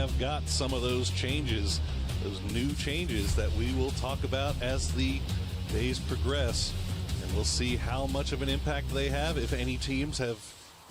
have got some of those changes, those new changes that we will talk about as the days progress. And we'll see how much of an impact they have, if any teams have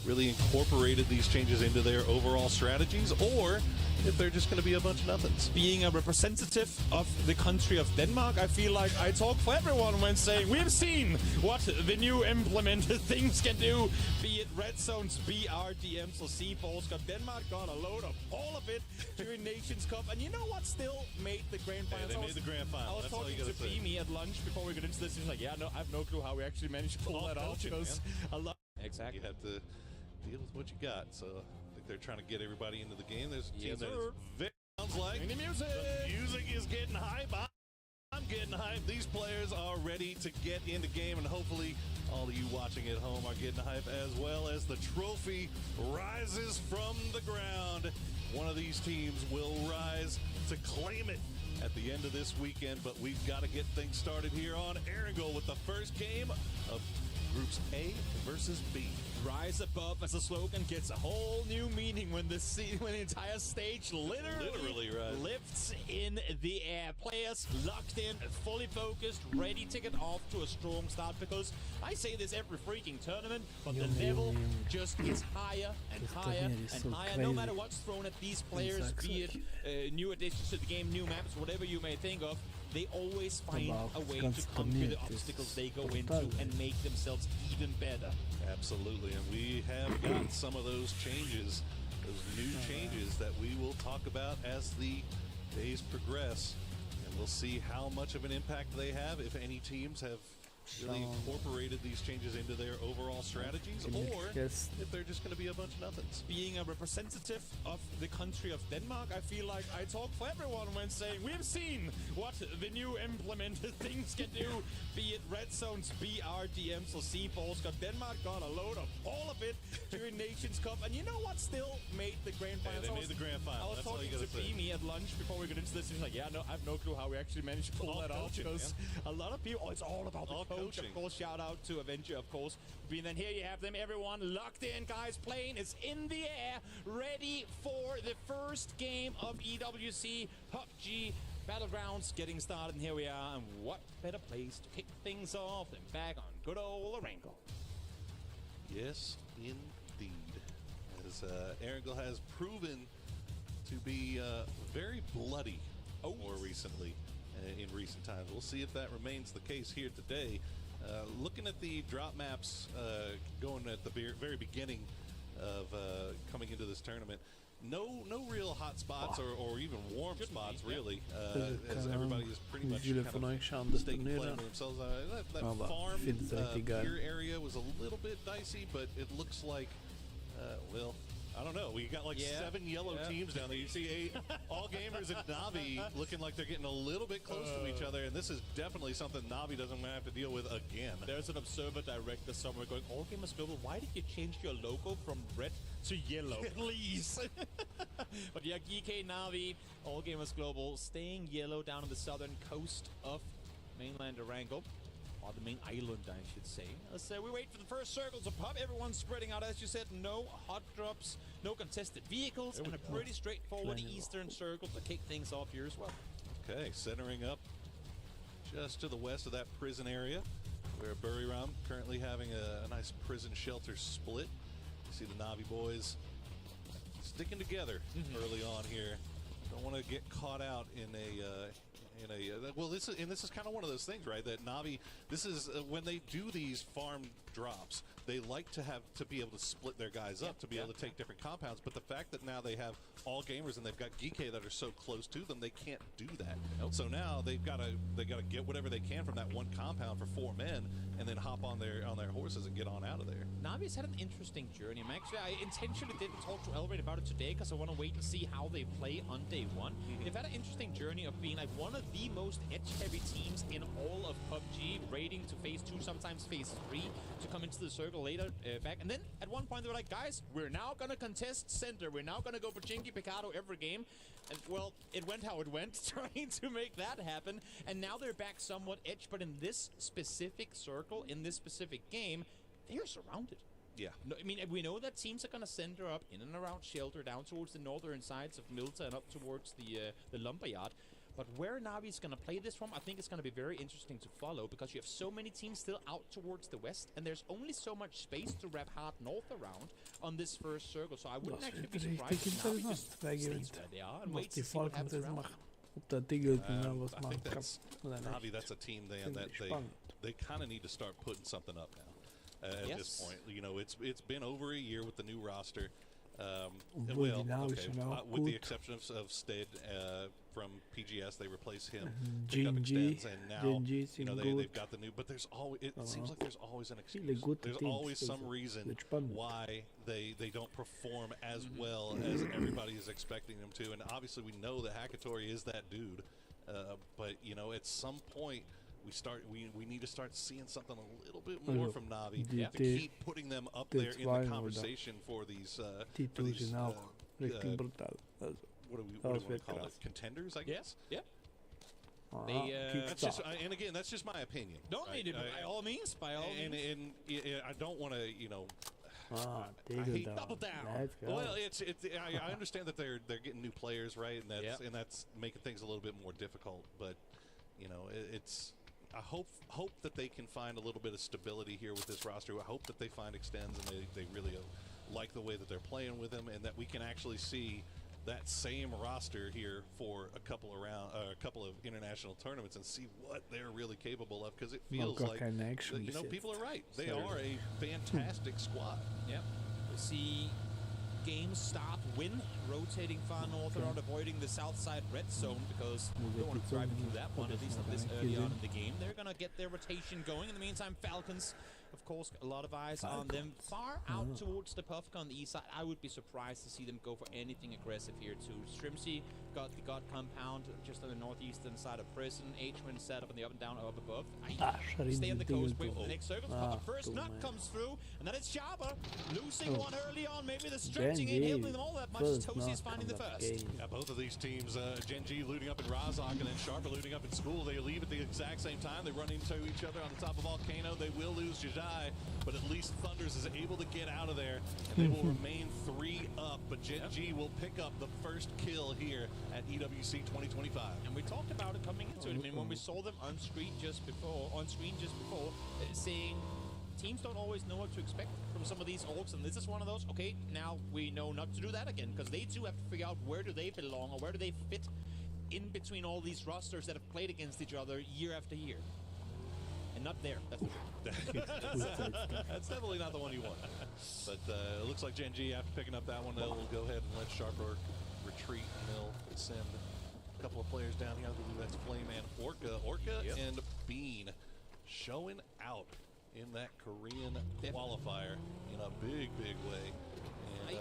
really incorporated these changes into their overall strategies, or if they're just going to be a bunch of nothings. Being a representative of the country of Denmark, I feel like I talk for everyone when saying we've seen what the new implemented things can do, be it red zones, BRDMs or C-balls. Denmark got a load of all of it during Nations Cup, and you know what still made the grand final? Yeah, they made the grand final. I was That's all talking you to gotta say. Beamy at lunch before we got into this. He was like, yeah, no, I have no clue how we actually managed to pull All that off. coaching, Because a lot. Exactly. You have to deal with what you got. So I think they're trying to get everybody into the game. There's a team that is very, sounds like the music. The music is getting hype. I'm getting hype. These players are ready to get into game, and hopefully all of you watching at home are getting hype as well as the trophy rises from the ground. One of these teams will rise to claim it at the end of this weekend, but we've got to get things started here on Erangel with the first game of Groups A versus B. Rise above as a slogan gets a whole new meaning when the entire stage literally lifts in the air. Players locked in, fully focused, ready to get off to a strong start, because I say this every freaking tournament, but the level just gets higher and higher and higher. No matter what's thrown at these players, be it new additions to the game, new maps, whatever you may think of, they always find a way to conquer the obstacles they go into and make themselves even better. Absolutely, and we have got some of those changes, those new changes that we will talk about as the days progress. And we'll see how much of an impact they have, if any teams have really incorporated these changes into their overall strategies, or if they're just going to be a bunch of nothings. Being a representative of the country of Denmark, I feel like I talk for everyone when saying we've seen what the new implemented things can do, be it red zones, BRDMs or C-balls. Denmark got a load of all of it during Nations Cup, and you know what still made the grand final? Yeah, they made the grand final. I was That's all talking you to gotta say. Beamy at lunch before we got into this, and he's like, yeah, no, I have no clue how we actually managed to pull that off, coaching, because a lot of people, it's all about the coach, coaching. of course. Shout out to Avenger, of course. And then here you have them, everyone locked in, guys. Plane is in the air, ready for the first game of EWC PUBG Battlegrounds getting started. And here we are, and what better place to kick things off than back on good old Erangel. Yes, indeed. As Erangel has proven to be very bloody more recently, in recent times. We'll see if that remains the case here today. Looking at the drop maps going at the very beginning of coming into this tournament, no real hot spots or even warm spots really, as everybody is pretty much kind of staying playing for themselves. That farm pier area was a little bit dicey, but it looks like, well, I don't know. We got like 7 yellow teams down there. You see all gamers and Navi looking like they're getting a little bit close to each other, and this is definitely something Navi doesn't have to deal with again. There's an observer director somewhere going, all gamers global, why did you change your logo from red to yellow? Please. But yeah, GK Navi, all gamers global, staying yellow down on the southern coast of mainland Erangel. Or the main island, I should say. Let's we wait for the first circle to pop. Everyone's spreading out, as you said. No hot drops, no contested vehicles, and a pretty straightforward eastern circle to kick things off here as well. Okay, centering up just to the west of that prison area, where Buriram currently having a nice prison shelter split. You see the Navi boys sticking together early on here. Don't want to get caught out in a well, this is kind of one of those things, right? That Navi, this is when they do these farm drops, they like to be able to split their guys up, to be able to take different compounds. But the fact that now they have all gamers and they've got GK that are so close to them, they can't do that. So now they've got to get whatever they can from that one compound for 4 men, and then hop on their horses and get on out of there. Navi's had an interesting journey. I intentionally didn't talk to Elraid about it today because I want to wait and see how they play on day one. They've had an interesting journey of being like one of the most edge-heavy teams in all of PUBG, raiding to phase 2, sometimes phase 3, to come into the circle later back. And then at one point they were like, guys, we're now going to contest center. We're now going to go Pachinki Picado every game. And well, it went how it went, trying to make that happen. And now they're back somewhat edge, but in this specific circle, in this specific game, they are surrounded. Yeah. No, I mean, we know that teams are going to center up in and around shelter, down towards the northern sides of Milta and up towards the lumberyard. But where Navi's going to play this from, I think it's going to be very interesting to follow, because you have so many teams still out towards the west, and there's only so much space to wrap hard north around on this first circle. So I wouldn't actually be surprised if Navi just stays where they are and waits to see what happens around. I think that's Navi. That's a team they kind of need to start putting something up now. At this point, you know, it's been over a year with the new roster. Well, okay, with the exception of Stead from PGS, they replaced him. Picked up extends, and now you know they've got the new. But there's always it seems like there's always an excuse. There's always some reason why they don't perform as well as everybody is expecting them to. And obviously, we know that Hakatori is that dude. But you know, at some point, we need to start seeing something a little bit more from Navi to keep putting them up there in the conversation for these what do we want to call it? Contenders, I guess. Yeah. That's just, and again, that's just my opinion. No, by all means, by all means. And I don't want to, you know. I hate double down. Well, I understand that they're getting new players, right, and that's making things a little bit more difficult. But you know, I hope that they can find a little bit of stability here with this roster. I hope that they find extends and they really like the way that they're playing with them, and that we can actually see that same roster here for a couple of international tournaments and see what they're really capable of, because it feels like you know, people are right. They are a fantastic squad. Yep. We see games start, win, rotating far north around, avoiding the south side red zone, because they don't want to drive through that one, at least not this early on in the game. They're going to get their rotation going. In the meantime, Falcons, of course, a lot of eyes on them. Far out towards the Puffka on the east side. I would be surprised to see them go for anything aggressive here too. Strimsy got the God compound just on the northeastern side of prison. H-Win set up on the up and down up above. Stay on the coast, wait for the next circle. But the first nut comes through, and then it's Schaber losing one early on. Maybe the stretching ain't helping them all that much. Tosi is finding the first. Yeah, both of these teams, Gen G looting up in Razak and then Sharper looting up in School. They leave at the exact same time. They run into each other on the top of Volcano. They will lose Jajai, but at least Thunders is able to get out of there, and they will remain 3 up. But Gen G will pick up the first kill here at EWC 2025. And we talked about it coming into it. I mean, when we saw them on screen just before, saying teams don't always know what to expect from some of these orgs, and this is one of those. Okay, now we know not to do that again, because they too have to figure out where do they belong, or where do they fit in between all these rosters that have played against each other year after year. And not there, that's for sure. That's definitely not the one you want. But it looks like Gen G, after picking up that one, they'll go ahead and let Sharper retreat, and they'll send a couple of players down here. I believe that's Flame and Orca and Bean showing out in that Korean qualifier in a big way. And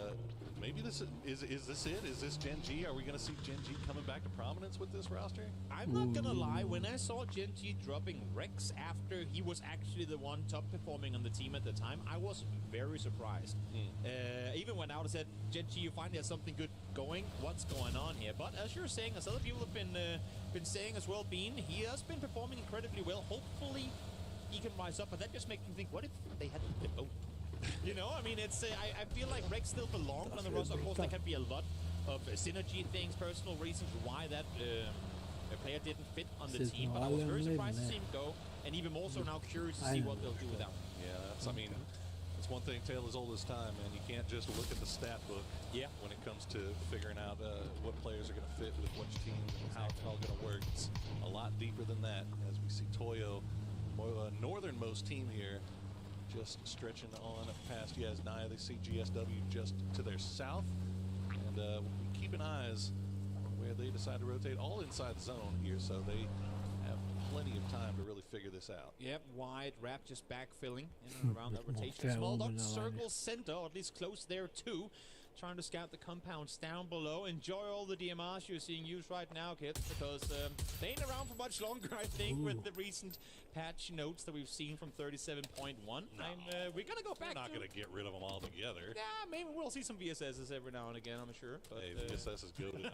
maybe this is this it? Is this Gen G? Are we going to see Gen G coming back to prominence with this roster? I'm not going to lie. When I saw Gen G dropping Rex after he was actually the one top performing on the team at the time, I was very surprised. Even went out and said, Gen G, you finally have something good going. What's going on here? But as you're saying, as other people have been saying as well, Bean, he has been performing incredibly well. Hopefully he can rise up, but that just makes me think, what if they had to vote? You know, I mean, it's I feel like Rex still belongs on the roster. Of course, there can be a lot of synergy things, personal reasons why that player didn't fit on the team. But I was very surprised to see him go, and even more so now curious to see what they'll do without him. Yeah, that's, I mean, that's one thing, tale as old as time, man. You can't just look at the stat book when it comes to figuring out what players are going to fit with which team and how it's all going to work. It's a lot deeper than that, as we see Toyo, northernmost team here, just stretching on past Naya. They see GSW just to their south, and we'll be keeping eyes on where they decide to rotate, all inside the zone here, so they have plenty of time to really figure this out. Yep, wide wrap just backfilling in and around that rotation. Small dot circle center, or at least close there too. trying to scout the compounds down below. Enjoy all the DMRs you're seeing used right now, kids, because they ain't around for much longer, I think, with the recent patch notes that we've seen from 37.1. We're gonna go back. We're not gonna get rid of them altogether. Yeah, maybe we'll see some VSSs every now and again, I'm sure. But, hey, VSS is good.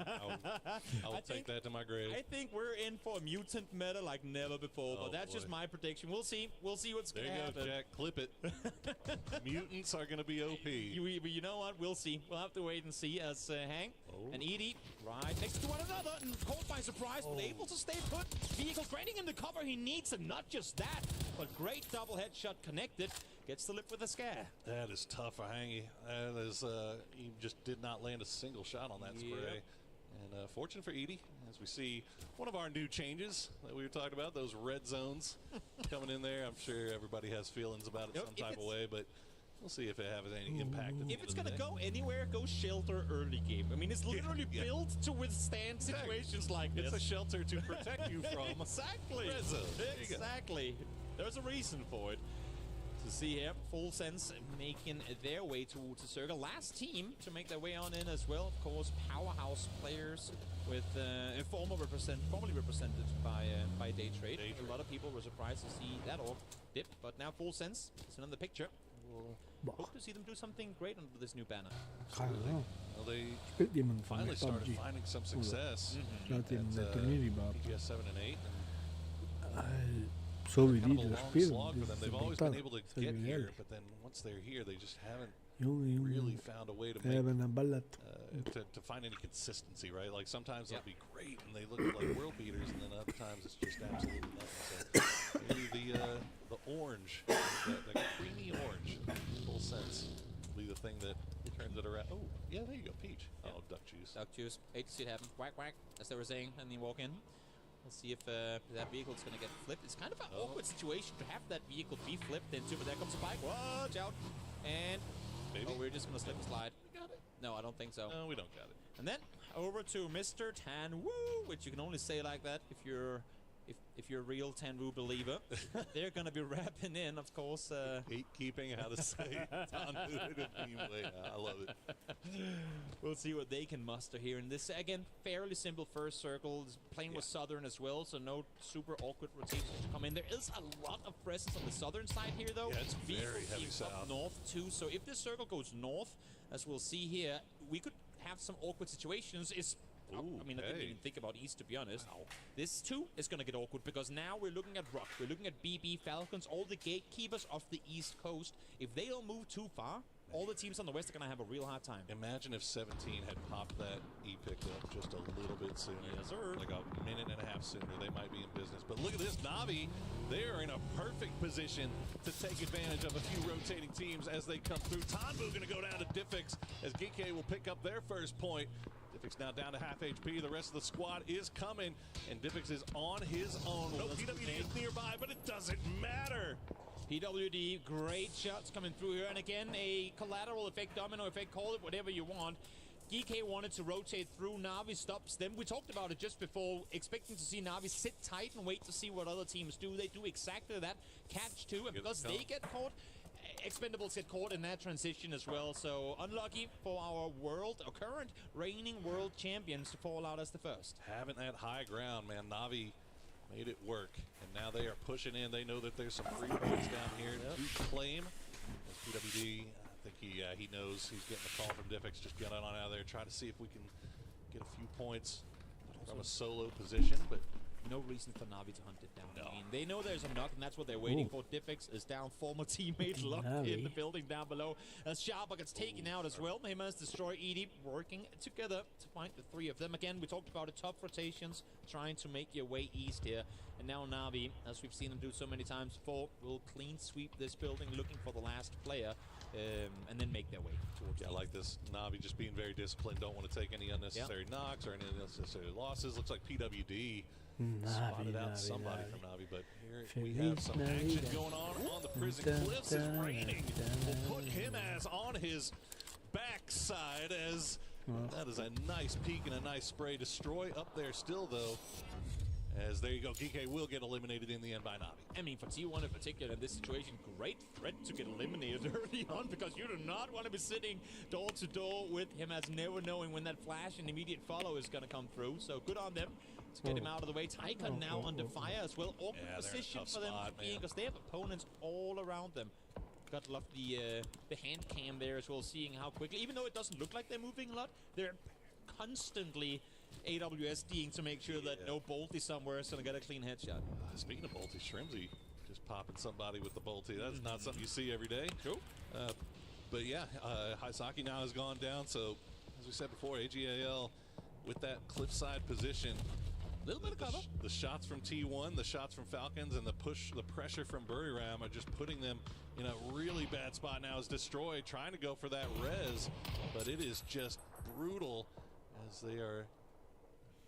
I'll take that to my grave. I think we're in for a mutant meta like never before, but that's just my prediction. We'll see. We'll see what's gonna happen. There you go, Jack. Clip it. Mutants are gonna be OP. You know what? We'll see. We'll have to wait and see as Hank and Edie right next to one another and caught by surprise, but able to stay put. Vehicle granting him the cover he needs, and not just that, but great double headshot connected. Gets the lip with a scare. That is tough for Hangy. That is, he just did not land a single shot on that spray. And fortunate for Edie, as we see one of our new changes that we were talking about, those red zones coming in there. I'm sure everybody has feelings about it some type of way, but we'll see if it has any impact. If it's going to go anywhere, go shelter early game. I mean, it's literally built to withstand situations like this. It's a shelter to protect you from exactly. red zone. Exactly. There's a reason for it. To see here, Full Sense making their way towards the circle. Last team to make their way on in as well, of course, powerhouse players with formerly represented by Day Trade. A lot of people were surprised to see that off dip, but now Full Sense is in the picture. We'll hope to see them do something great under this new banner. Well, they finally started finding some success at PGS 7 and 8. Så vi kind of a long slog for them. They've always been able to get here, but then once they're here, they just haven't really found a way to make to find any consistency, right? Like sometimes they'll be great and they look like world beaters, and then other times it's just absolutely nothing. So maybe the orange, the creamy orange, Full Sense, will be the thing that turns it around. Oh, yeah, there you go, peach. Oh, duck juice. Duck juice. Hate to see it happen. Whack, whack, as they were saying, and they walk in. We'll see if that vehicle's going to get flipped. It's kind of an awkward situation to have that vehicle be flipped into, but there comes a bike. Watch out. And we're just going to slip and slide. We got it. No, I don't think so. No, we don't got it. And then over to Mr. Tanwoo, which you can only say like that if you're a real Tanwoo believer. They're going to be wrapping in, of course. Gatekeeping, how to say Tanwoo. I love it. We'll see what they can muster here in this, again, fairly simple first circle. Playing with Southern as well, so no super awkward rotations to come in. There is a lot of presence on the Southern side here, though. Yeah, it's very heavy south. Up north, too. So if this circle goes north, as we'll see here, we could have some awkward situations. I mean, I didn't even think about East, to be honest. Wow. This, too, is going to get awkward because now we're looking at Rock. We're looking at BB, Falcons, all the gatekeepers of the East Coast. If they don't move too far, all the teams on the West are going to have a real hard time. Imagine if 17 had popped that E-pick up just a little bit sooner. Yes, sir. Like a minute and a half sooner, they might be in business. But look at this, Navi. They are in a perfect position to take advantage of a few rotating teams as they come through. Tanwoo going to go down to Diffix as GK will pick up their first point. Diffix now down to half HP. The rest of the squad is coming, and Diffix is on his own. No PWD is nearby, but it doesn't matter. PWD, great shots coming through here. And again, a collateral effect, domino effect, call it whatever you want. GK wanted to rotate through. Na'Vi stops them. We talked about it just before, expecting to see Na'Vi sit tight and wait to see what other teams do. They do exactly that. Catch two, and because they get caught, Expendables get caught in that transition as well. So unlucky for our current reigning world champions to fall out as the first. Having that high ground, man, Na'Vi made it work, and now they are pushing in. They know that there's some free points down here to claim. As PWD, I think he knows he's getting a call from Diffix. Just get on out of there, try to see if we can get a few points from a solo position, but no reason for Na'Vi to hunt it down. No. I mean, they know there's a knock, and that's what they're waiting for. Diffix is down, former teammate locked in the building down below. As Sharpa gets taken out as well. Him as Destroy Edie working together to find the three of them. Again, we talked about it, tough rotations, trying to make your way east here. And now Na'Vi, as we've seen them do so many times before, will clean sweep this building, looking for the last player, and then make their way towards I like this. Na'Vi just being very disciplined, don't want to take any unnecessary knocks or any unnecessary losses. Looks like PWD spotted out somebody from Na'Vi, but here we have some action going on the prison cliffs. Is raining. We'll put him as on his backside as that is a nice peek and a nice spray. Destroy up there still, though. As there you go, GK will get eliminated in the end by Navi. I mean, for T1 in particular, in this situation, great threat to get eliminated early on, because you do not want to be sitting door to door with him, as never knowing when that flash and immediate follow is going to come through. So good on them to get him out of the way. Tycon now under fire as well. Awkward position for them to be in, because they have opponents all around them. Gotta love the hand cam there as well, seeing how quickly, even though it doesn't look like they're moving a lot, they're constantly AWSDing to make sure that no Bolty somewhere is going to get a clean headshot. Speaking of Bolty, Shrimsy just popping somebody with the Bolty. That's not something you see every day. True. But yeah, Haisaki now has gone down. So, as we said before, AGAL with that cliffside position. A little bit of cover. The shots from T1, the shots from Falcons, and the pressure from Buriram are just putting them in a really bad spot now. As Destroy trying to go for that res, but it is just brutal as they are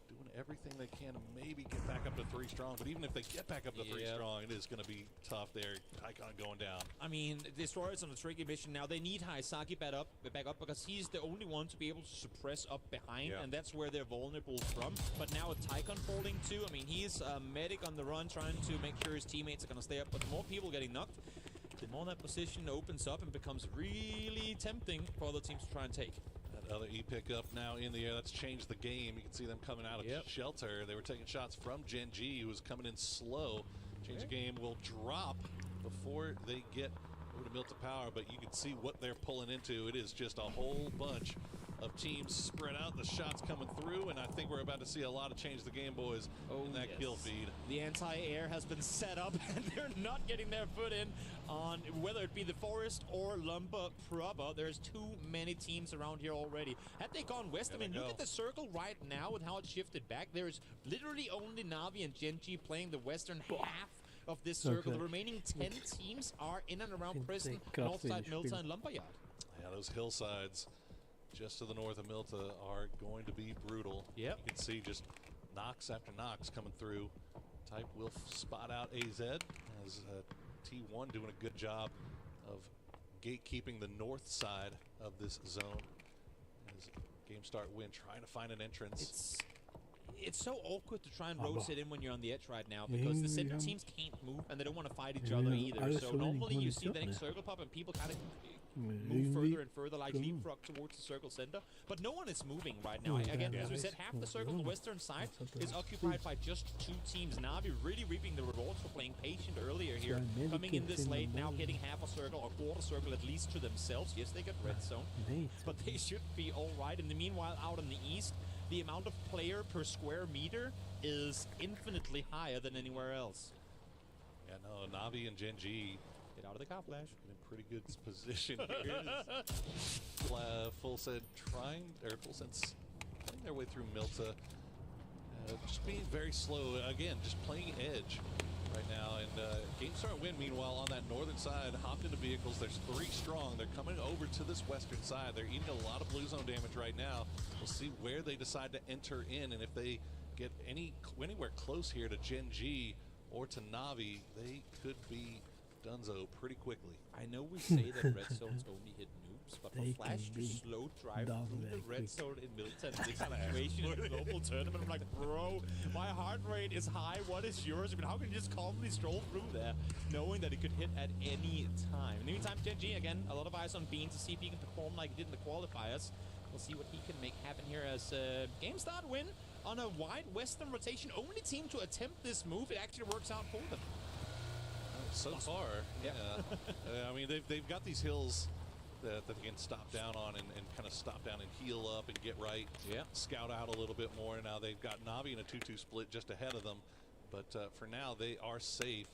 doing everything they can to maybe get back up to 3 strong. But even if they get back up to 3 strong, it is going to be tough there. Tycon going down. I mean, Destroyer's on a tricky mission now. They need Haisaki back up because he's the only one to be able to suppress up behind, and that's where they're vulnerable from. But now with Tycon falling too, I mean, he's a medic on the run trying to make sure his teammates are going to stay up. But the more people getting knocked, the more that position opens up and becomes really tempting for other teams to try and take. Other E-pick up now in the air. That's changed the game. You can see them coming out of shelter. They were taking shots from Gen G, who was coming in slow. Change the game will drop before they get over to Milta Power, but you can see what they're pulling into. It is just a whole bunch of teams spread out. The shots coming through, and I think we're about to see a lot of change the game, boys, in that kill feed. The anti-air has been set up, and they're not getting their foot in on whether it be the Forest or Lumber proper. There's too many teams around here already. Had they gone west, I mean, look at the circle right now with how it shifted back. There's literally only Navi and Gen G playing the western half of this circle. The remaining 10 teams are in and around Prison, Northside, Milta, and Lumberyard. Yeah, those hillsides just to the north of Milta are going to be brutal. You can see just knocks after knocks coming through. Type will spot out AZ as T1 doing a good job of gatekeeping the north side of this zone. As game start win, trying to find an entrance. It's so awkward to try and rotate in when you're on the edge right now, because the center teams can't move and they don't want to fight each other either. So normally you see the next circle pop and people kind of move further and further, like leapfrog towards the circle center. But no one is moving right now. Again, as we said, half the circle on the western side is occupied by just 2 teams. Navi really reaping the rewards for playing patient earlier here. Coming in this late, now getting half a circle or quarter circle at least to themselves. Yes, they got red zone, but they should be all right. In the meanwhile, out in the east, the amount of player per square meter is infinitely higher than anywhere else. Yeah, no, Navi and Gen G get out of the car flash. In pretty good position here. Full Sense trying their way through Milta. Just being very slow. Again, just playing edge right now. And game start win, meanwhile, on that northern side, hopped into vehicles. There's 3 strong. They're coming over to this western side. They're eating a lot of blue zone damage right now. We'll see where they decide to enter in, and if they get anywhere close here to Gen G or to Navi, they could be donezo pretty quickly. I know we say that red zones only hit noobs, but for Flash to slow drive through the red zone in Milton, this situation in a global tournament, I'm like, bro, my heart rate is high. What is yours? I mean, how can you just calmly stroll through there, knowing that it could hit at any time? In the meantime, Gen G, again, a lot of eyes on Bean to see if he can perform like he did in the qualifiers. We'll see what he can make happen here as game start win on a wide western rotation. Only team to attempt this move. It actually works out for them. So far, I mean, they've got these hills that they can stop down on and kind of stop down and heal up and get right. Scout out a little bit more. Now they've got Navi in a 2-2 split just ahead of them. But for now, they are safe.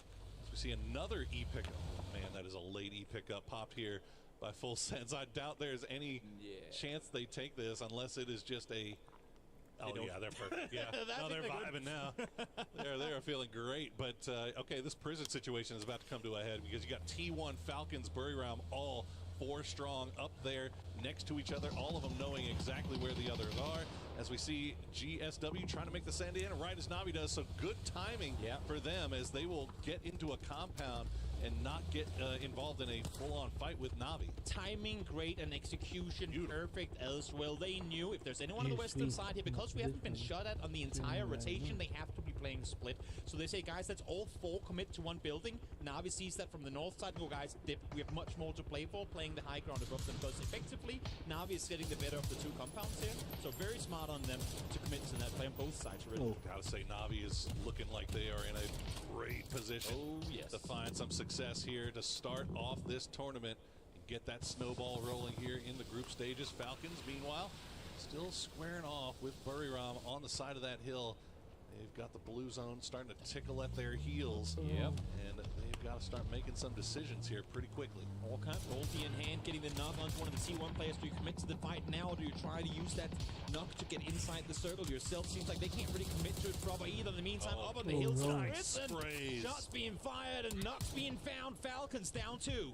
As we see another E-pick. Oh, man, that is a late E-pick up popped here by Full Sense. I doubt there's any chance they take this unless it is just a... Oh, yeah, they're perfect. Yeah, no, they're vibing now. They are feeling great. But, okay, this prison situation is about to come to a head because you got T1, Falcons, Buriram, all 4 strong up there next to each other, all of them knowing exactly where the others are. As we see GSW trying to make the send in right as Navi does. So good timing for them as they will get into a compound and not get involved in a full-on fight with Navi. Timing great and execution perfect as well. They knew if there's anyone on the western side here, because we haven't been shot at on the entire rotation, they have to be playing split. So they say, guys, let's all 4 commit to one building. Navi sees that from the north side. Go, guys, dip. We have much more to play for, playing the high ground above them. Because effectively, Navi is getting the better of the 2 compounds here. So very smart on them to commit to that play on both sides, really. Gotta say, Navi is looking like they are in a great position to find some success here to start off this tournament and get that snowball rolling here in the group stages. Falcons, meanwhile, still squaring off with Buriram on the side of that hill. They've got the blue zone starting to tickle at their heels. Yep. And they've got to start making some decisions here pretty quickly. Orca, ulti in hand, getting the knock onto one of the T1 players. Do you commit to the fight now, or do you try to use that knock to get inside the circle yourself? Seems like they can't really commit to it proper either. In the meantime, up on the hillside, shots being fired and knocks being found. Falcons down 2.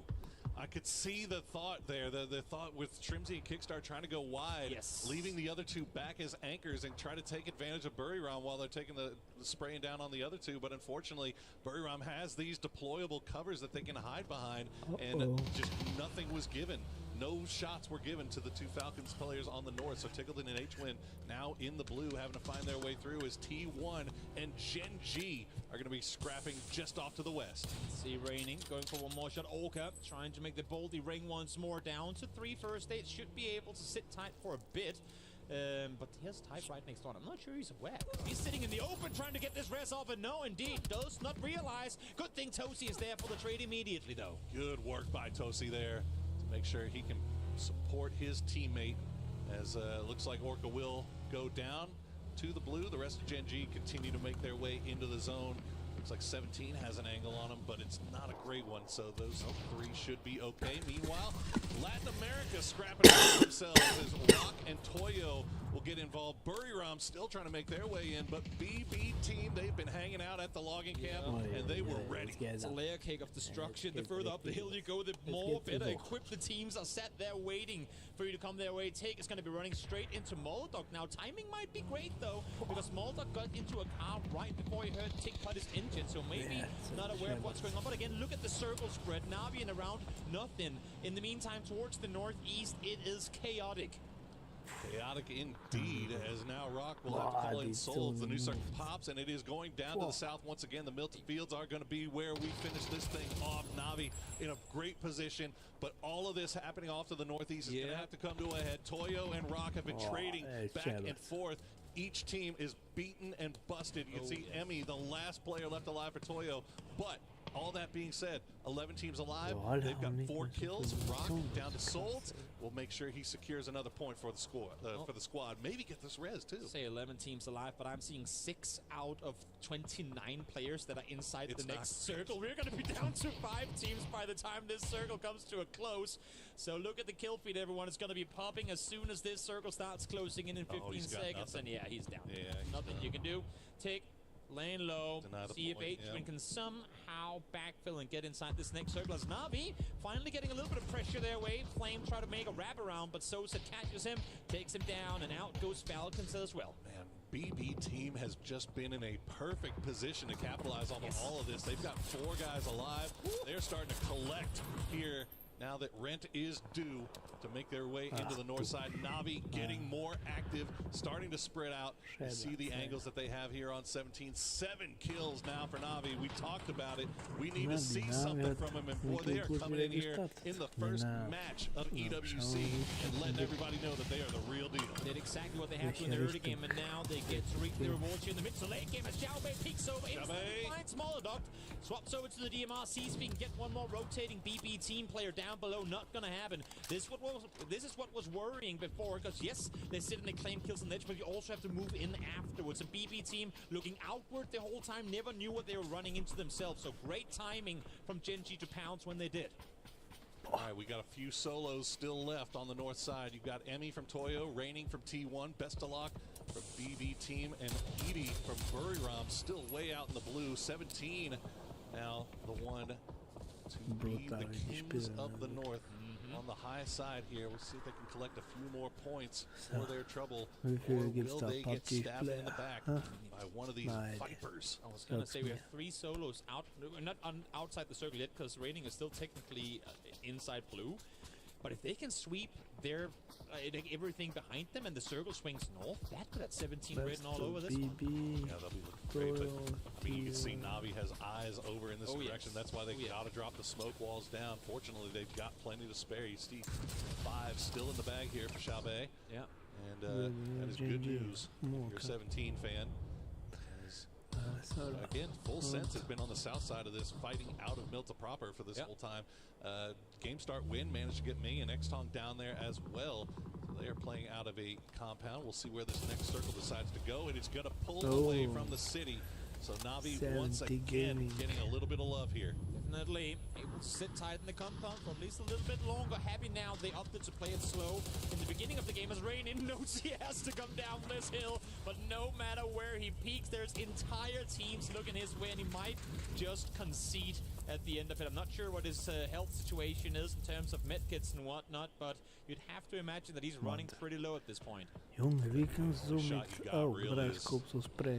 I could see the thought there, the thought with Trimsy and Kickstar trying to go wide, leaving the other 2 back as anchors and try to take advantage of Buriram while they're taking the spraying down on the other 2. But unfortunately, Buriram has these deployable covers that they can hide behind, and just nothing was given. No shots were given to the 2 Falcons players on the north. So Tickleton and H-Win now in the blue, having to find their way through as T1 and Gen G are going to be scrapping just off to the west. See Raining going for one more shot. Orca trying to make the boldy ring once more, down to 3 first dates. Should be able to sit tight for a bit. But here's Type right next door. I'm not sure he's aware. He's sitting in the open trying to get this res off, and no, indeed, does not realize. Good thing Tosi is there for the trade immediately, though. Good work by Tosi there to make sure he can support his teammate, as looks like Orca will go down to the blue. The rest of Gen G continue to make their way into the zone. Looks like 17 has an angle on him, but it's not a great one, so those 3 should be okay. Meanwhile, Latin America scrapping for themselves as Rock and Toyo will get involved. Buriram still trying to make their way in, but BB team, they've been hanging out at the logging camp, and they were ready. It's a layer cake of destruction. The further up the hill you go, the more better equipped the teams are sat there waiting for you to come their way. Take is going to be running straight into Moldog. Now, timing might be great, though, because Moldog got into a car right before he heard Tick cut his engine, so maybe not aware of what's going on. But again, look at the circle spread. Navi and around nothing. In the meantime, towards the northeast, it is chaotic. Chaotic indeed, as now Rock will have to call in Souls. The new circle pops, and it is going down to the south once again. The Milton Fields are going to be where we finish this thing off. Navi in a great position, but all of this happening off to the northeast is going to have to come to a head. Toyo and Rock have been trading back and forth. Each team is beaten and busted. You can see Emmy, the last player left alive for Toyo, but all that being said, 11 teams alive. They've got 4 kills. Rock down to Souls. We'll make sure he secures another point for the squad. Maybe get this res too. Say 11 teams alive, but I'm seeing 6 out of 29 players that are inside the next circle. We're going to be down to 5 teams by the time this circle comes to a close. So look at the kill feed, everyone. It's going to be popping as soon as this circle starts closing in 15 seconds. And yeah, he's down. Yeah, nothing you can do. Take lane low, see if H-Win can somehow backfill and get inside this next circle as Navi finally getting a little bit of pressure their way. Flame try to make a wraparound, but Sosa catches him, takes him down, and out goes Falcons as well. Man, BB team has just been in a perfect position to capitalize on all of this. They've got 4 guys alive. They're starting to collect here now that rent is due to make their way into the north side. Navi getting more active, starting to spread out. You see the angles that they have here on 17. 7 kills now for Navi. We talked about it. We need to see something from him, and boy, they are coming in here in the first match of EWC and letting everybody know that they are the real deal. Did exactly what they had to in the early game, and now they get to reap the rewards here in the mid to late game as Xiaobei peeks over, finds smaller dog, swaps over to the DMR, sees if he can get one more rotating BB team player down below. Not gonna happen. This is what was worrying before, because yes, they sit and they claim kills on the edge, but you also have to move in afterwards. A BB team looking outward the whole time, never knew what they were running into themselves. So great timing from Gen G to pounce when they did. All right, we got a few solos still left on the north side. You've got Emmy from Toyo, Raining from T1, Bestalok from BB team, and Edie from Buriram still way out in the blue. 17 now the one to be the Kings of the North on the high side here. We'll see if they can collect a few more points for their trouble, or will they get stabbed in the back by one of these Vipers? I was going to say we have 3 solos out, not outside the circle yet, because Raining is still technically inside blue. But if they can sweep their everything behind them and the circle swings north, that could have 17 written all over this one. Yeah, they'll be looking great. But, I mean, you can see Na'Vi has eyes over in this direction. That's why they got to drop the smoke walls down. Fortunately, they've got plenty to spare. You see 5 still in the bag here for Xiaobei. Yeah. And that is good news if you're a 17 fan. Again, Full Sense has been on the south side of this, fighting out of Milta proper for this whole time. Game Start Win managed to get Ming and X-Tong down there as well. So they are playing out of a compound. We'll see where this next circle decides to go, and it's going to pull away from the city. So Na'Vi once again getting a little bit of love here. Definitely able to sit tight in the compound for at least a little bit longer. Happy now they opted to play it slow. In the beginning of the game, as Rainin knows he has to come down this hill, but no matter where he peaks, there's entire teams looking his way, and he might just concede at the end of it. I'm not sure what his health situation is in terms of medkits and whatnot, but you'd have to imagine that he's running pretty low at this point. Jongen, wie kan zo met... Oh, bedrijfskoop zoals spray.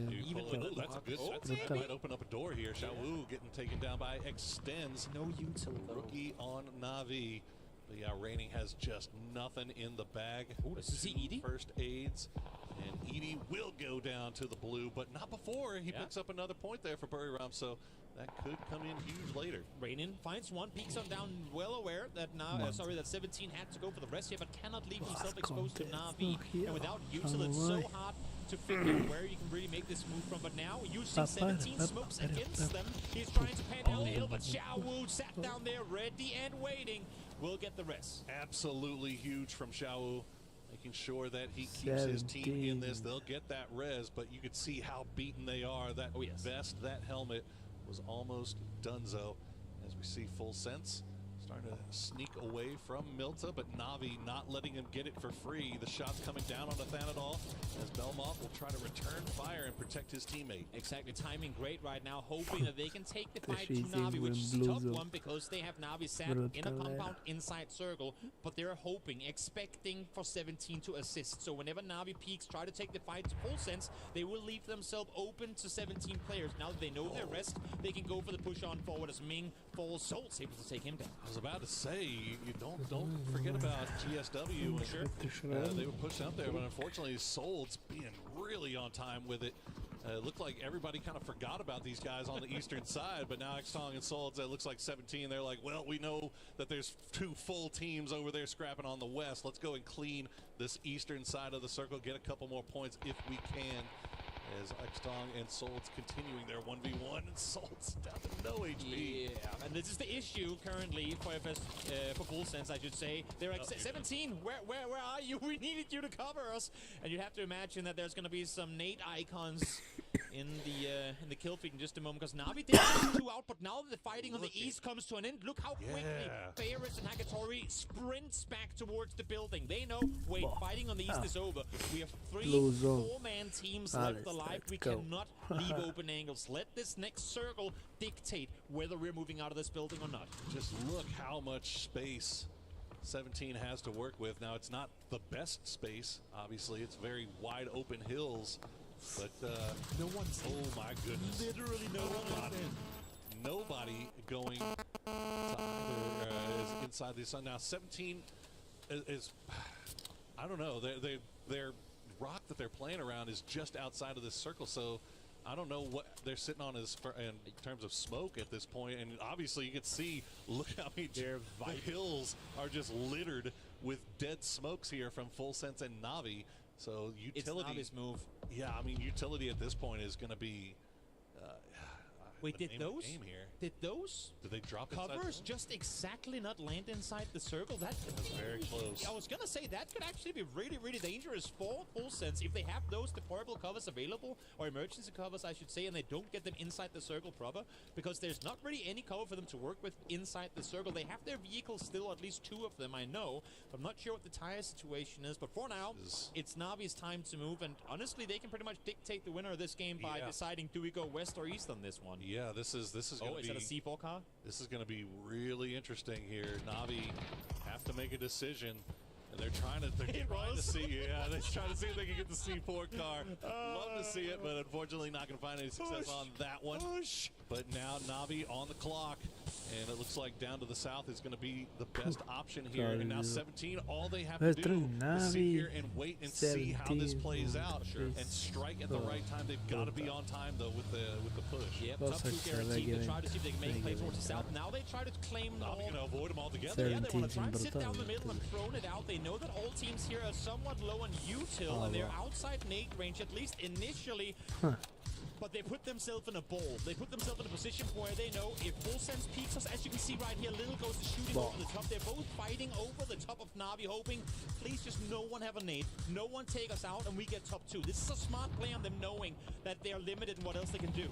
That's a good shot. That might open up a door here. Xiaowu getting taken down by Extends. No util though. Rookie on Na'Vi. But yeah, Raining has just nothing in the bag. Ooh, does he see Edie? First aids. And Edie will go down to the blue, but not before. He picks up another point there for Buriram, so that could come in huge later. Rainin finds one, peeks on down, well aware that that 17 had to go for the rest here, but cannot leave himself exposed to Na'Vi. And without Util, it's so hard to figure where you can really make this move from. But now, using 17 smokes against them, he's trying to pan down the hill, but Xiaowu sat down there ready and waiting. Will get the rest. Absolutely huge from Xiaowu, making sure that he keeps his team in this. They'll get that res, but you could see how beaten they are. That vest, that helmet was almost donezo. As we see Full Sense starting to sneak away from Milta, but Na'Vi not letting him get it for free. The shot's coming down on Athanadol as Belmont will try to return fire and protect his teammate. Exactly, timing great right now, hoping that they can take the fight to Na'Vi, which is a tough one because they have Na'Vi sat in a compound inside circle, but they're hoping, expecting for 17 to assist. So whenever Na'Vi peaks, try to take the fight to Full Sense, they will leave themselves open to 17 players. Now that they know their rest, they can go for the push on forward as Ming falls. Solt's able to take him down. I was about to say, you don't forget about GSW. They were pushed out there, but unfortunately, Sol's being really on time with it. It looked like everybody kind of forgot about these guys on the eastern side, but now X-Tong and Solds, it looks like 17. They're like, well, we know that there's 2 full teams over there scrapping on the west. Let's go and clean this eastern side of the circle, get a couple more points if we can. As X-Tong and Solds continuing their 1v1, and Solds down to no HP. Yeah, and this is the issue currently for Full Sense, I should say. They're like, 17, where are you? We needed you to cover us. And you have to imagine that there's going to be some Nate icons in the kill feed in just a moment, because Na'Vi did get 2 out, but now that the fighting on the east comes to an end, look how quickly Ferris and Hagatori sprints back towards the building. They know, wait, fighting on the east is over. We have 3 4-man teams left alive. We cannot leave open angles. Let this next circle dictate whether we're moving out of this building or not. Just look how much space 17 has to work with. Now, it's not the best space, obviously. It's very wide open hills. But no one's oh my goodness. Literally no one Nobody going to either is inside the sun. Now 17 is I don't know. Their rock that they're playing around is just outside of this circle, so I don't know what they're sitting on in terms of smoke at this point. And obviously you can see, look how many the hills are just littered with dead smokes here from Full Sense and Na'Vi. So utility, it's Navi's move. Yeah, I mean utility at this point is going to be. Wait, did those did they drop covers just exactly not land inside the circle? That was very close. I was gonna say that could actually be really, really dangerous for Full Sense if they have those deployable covers available, or emergency covers, I should say, and they don't get them inside the circle proper, because there's not really any cover for them to work with inside the circle. They have their vehicles still, at least 2 of them, I know. But I'm not sure what the tire situation is. But for now, it's Navi's time to move, and honestly, they can pretty much dictate the winner of this game by deciding, do we go west or east on this one? Yeah, this is going to be. Is that a C4 car? This is going to be really interesting here. Na'Vi have to make a decision, and they're trying to see. Yeah, they're trying to see if they can get the C4 car. Love to see it, but unfortunately not going to find any success on that one. But now Na'Vi on the clock, And it looks like down to the south is going to be the best option here. And now 17, all they have to do is sit here and wait and see how this plays out. And strike at the right time. They've got to be on time, though, with the push. Yep, top 2 guaranteed. They try to see if they can make a play towards the south. Now they try to claim all. They're going to avoid them altogether. Yeah, they want to try and sit down the middle and throw it out. They know that all teams here are somewhat low on util, and they're outside nade range, at least initially. But they put themselves in a bowl. They put themselves in a position where they know if Full Sense peeks us, as you can see right here, Little goes to shooting over the top. They're both fighting over the top of Na'Vi, hoping, please just no one have a nade, no one take us out, and we get top 2. This is a smart play on them, knowing that they are limited in what else they can do.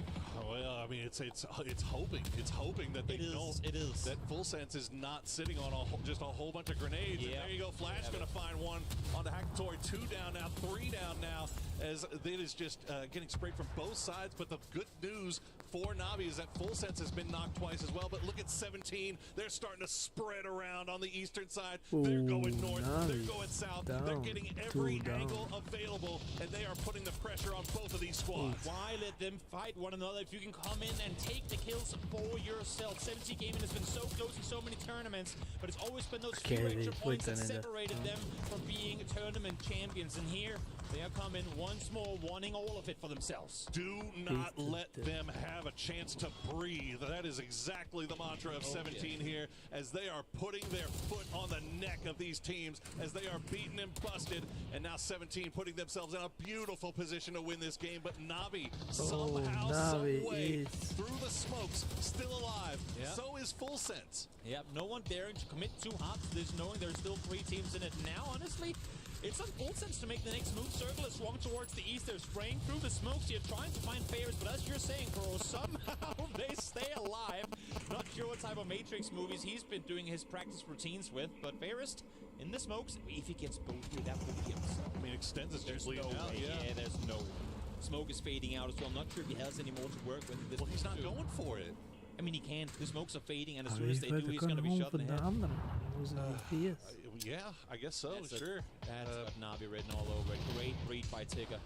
Well, I mean, it's hoping. It's hoping that they know that Full Sense is not sitting on just a whole bunch of grenades. And there you go, Flash going to find one on the Hackatory. 2 down now, 3 down now, as it is just getting sprayed from both sides. But the good news for Na'Vi is that Full Sense has been knocked twice as well. But look at 17. They're starting to spread around on the eastern side. They're going north. They're going south. They're getting every angle available, and they are putting the pressure on both of these squads. Why let them fight one another if you can come in and take the kills for yourself? 17 Gaming has been so close in so many tournaments, but it's always been those few extra points that separated them from being tournament champions. And here, they are coming once more, wanting all of it for themselves. Do not let them have a chance to breathe. That is exactly the mantra of 17 here, as they are putting their foot on the neck of these teams, as they are beaten and busted. And now 17 putting themselves in a beautiful position to win this game. But Na'Vi, somehow, some way, through the smokes, still alive. So is Full Sense. Yep, no one daring to commit too hard to this, knowing there's still 3 teams in it. Now, honestly, it's on Full Sense to make the next move. Circle is swung towards the east. They're spraying through the smokes here, trying to find favors. But as you're saying, Bro, somehow they stay alive. Not sure what type of Matrix movies he's been doing his practice routines with. But Fairest in the smokes, if he gets both here, that would be himself. I mean, Extends is just bleeding out. Yeah, there's no smoke is fading out as well. I'm not sure if he has any more to work with. Well, he's not going for it. I mean, he can. The smokes are fading, and as soon as they do, he's going to be shot in the head. Yeah, I guess so, sure. That's got Na'Vi written all over it. Great read by Tigger.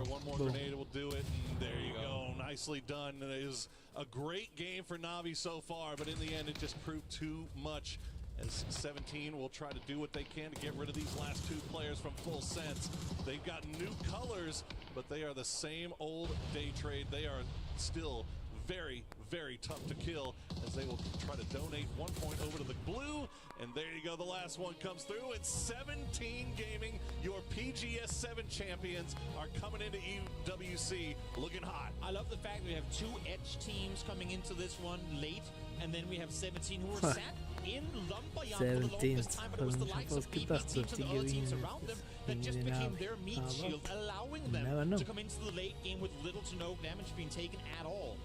One more grenade will do it, and there you go. Nicely done. It was a great game for Na'Vi so far, but in the end, it just proved too much, as 17 will try to do what they can to get rid of these last 2 players from Full Sense. They've got new colors, but they are the same old day trade. They are still very, very tough to kill, as they will try to donate 1 point over to the blue. And there you go, the last one comes through. And 17 Gaming, your PGS7 champions, are coming into EWC looking hot. I love the fact that we have 2 edge teams coming into this one late, and then we have 17 who were sat in Lumberjam for the longest time, but it was the likes of BP teams and the other teams around them that just became their meat shield, allowing them to come into the late game with little to no damage being taken at all.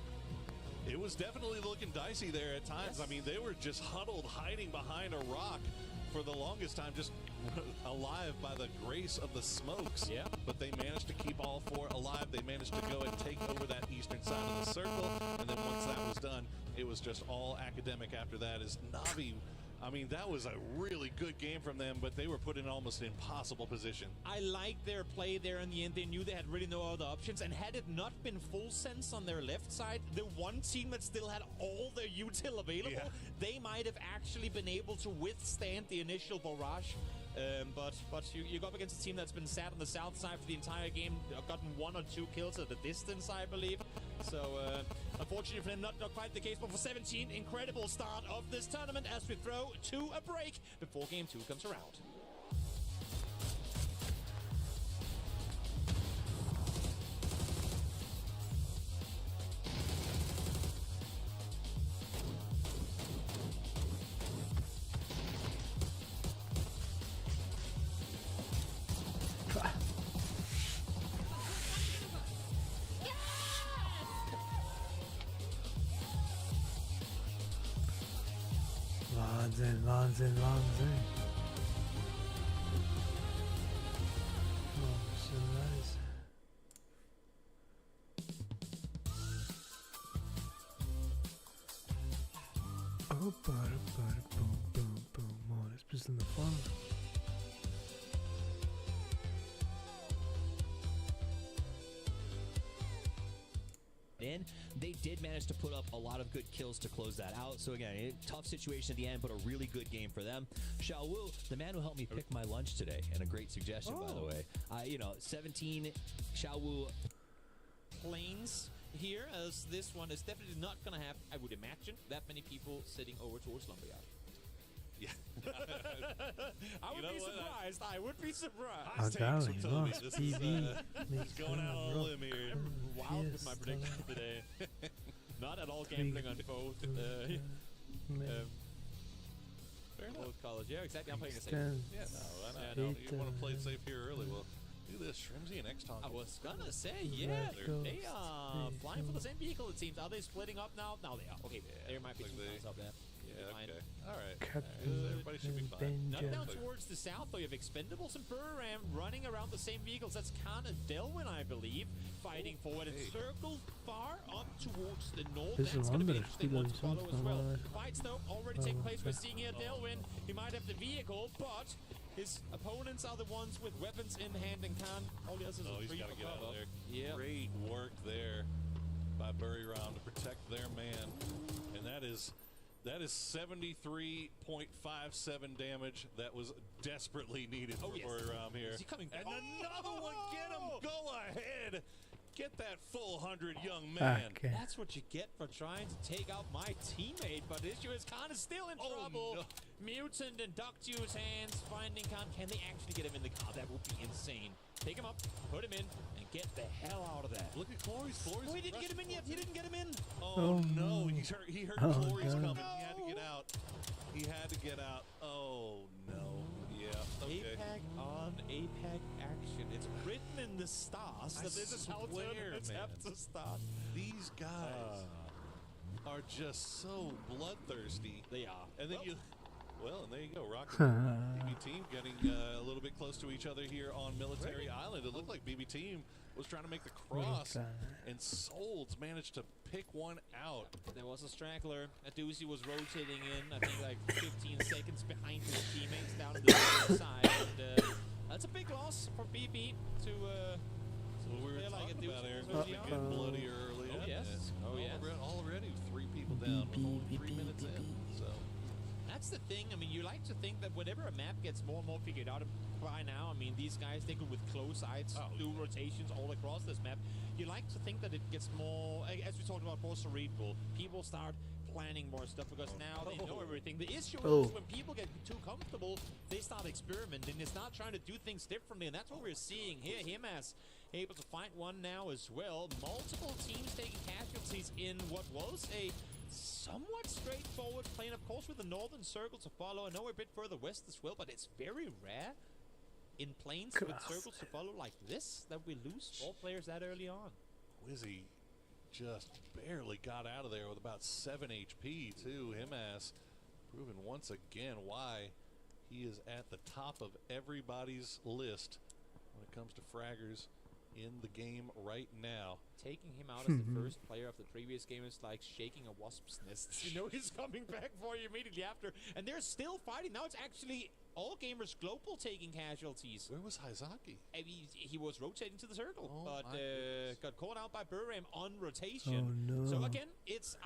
It was definitely looking dicey there at times. I mean, they were just huddled, hiding behind a rock for the longest time, just alive by the grace of the smokes. But they managed to keep all 4 alive. They managed to go and take over that eastern side of the circle. And then once that was done, it was just all academic after that, as Na'Vi, I mean, that was a really good game from them, but they were put in almost an impossible position. I liked their play there in the end. They knew they had really no other options, and had it not been Full Sense on their left side, the one team that still had all their util available, they might have actually been able to withstand the initial barrage. But you go up against a team that's been sat on the south side for the entire game, gotten 1 or 2 kills at the distance, I believe. So, unfortunately for them, not quite the case. But for 17, incredible start of this tournament as we throw to a break before Game 2 comes around. Wahnsinn. Let's press in the fun. in. They did manage to put up a lot of good kills to close that out. So again, tough situation at the end, but a really good game for them. Xiaowu, the man who helped me pick my lunch today, and a great suggestion, by the way. 17 Xiaowu planes here, as this one is definitely not going to have, I would imagine, that many people sitting over towards Lumberyard. Yeah. I would be surprised. I would be surprised. Oh, darling, this is going out on a limb here. Wild with my prediction today. Not at all gambling on both. Both colors. Yeah, exactly. I'm playing the same. Yeah, no, you want to play it safe here early. Well, do this. Shrimsy and X-Tonk. I was gonna say, yeah, they are flying for the same vehicle, it seems. Are they splitting up now? Now they are. Okay, there might be two cars up there. Yeah, okay. All right. Everybody should be fine. Not down towards the south, though. You have Expendables and Burram running around the same vehicles. That's Khan and Delwyn, I believe, fighting forward. And Circle far up towards the north. That's going to be an interesting one to follow as well. Fights, though, already taking place. We're seeing here Delwyn. He might have the vehicle, but his opponents are the ones with weapons in hand, and Khan, all he has is a he's got to get out of there. Yeah. Great work there by Burry Round to protect their man. And that is 73.57 damage that was desperately needed for Burry Round here. Is he coming? And another one, get him, go ahead. Get that full 100, young man. Okay. That's what you get for trying to take out my teammate. But the issue is Khan is still in trouble. No. Mutant and Ductu's hands finding Khan. Can they actually get him in the car? That would be insane. Take him up, put him in, and get the hell out of that. Look at Clory's. Oh, he didn't get him in yet. He didn't get him in. Oh no, he heard Clory's coming. He had to get out. He had to get out. Oh no. Yeah. Okay. APAC on APAC action. It's written in the stars that this is how tournaments have to start. These guys are just so bloodthirsty. They are. And then and there you go. Rocket BB Team getting a little bit close to each other here on Military Island. It looked like BB Team was trying to make the cross, and Solds managed to pick one out. There was a straggler. Aduzi was rotating in, I think like 15 seconds behind his teammates down on the side. And that's a big loss for BB to we were talking about Aaron getting bloody early. Oh, yes. Oh, yes. Already 3 people down with only 3 minutes in. So that's the thing. I mean, you like to think that whenever a map gets more and more figured out by now, I mean, these guys, they could with close sights do rotations all across this map. You like to think that it gets more, as we talked about, more cerebral. People start planning more stuff because now they know everything. The issue is when people get too comfortable, they start experimenting. They start trying to do things differently, and that's what we're seeing here. Him as able to find one now as well. Multiple teams taking casualties in what was a somewhat straightforward plane, of course, with the northern circle to follow. I know we're a bit further west as well, but it's very rare in planes with circles to follow like this that we lose 4 players that early on. Wizzy just barely got out of there with about 7 HP too. Himass proving once again why he is at the top of everybody's list when it comes to fraggers in the game right now. Taking him out as the first player of the previous game is like shaking a wasp's nest. You know he's coming back for you immediately after, and they're still fighting. Now it's actually All Gamers Global taking casualties. Where was Haizaki? He was rotating to the circle, but got caught out by Burram on rotation. Oh, no. So again,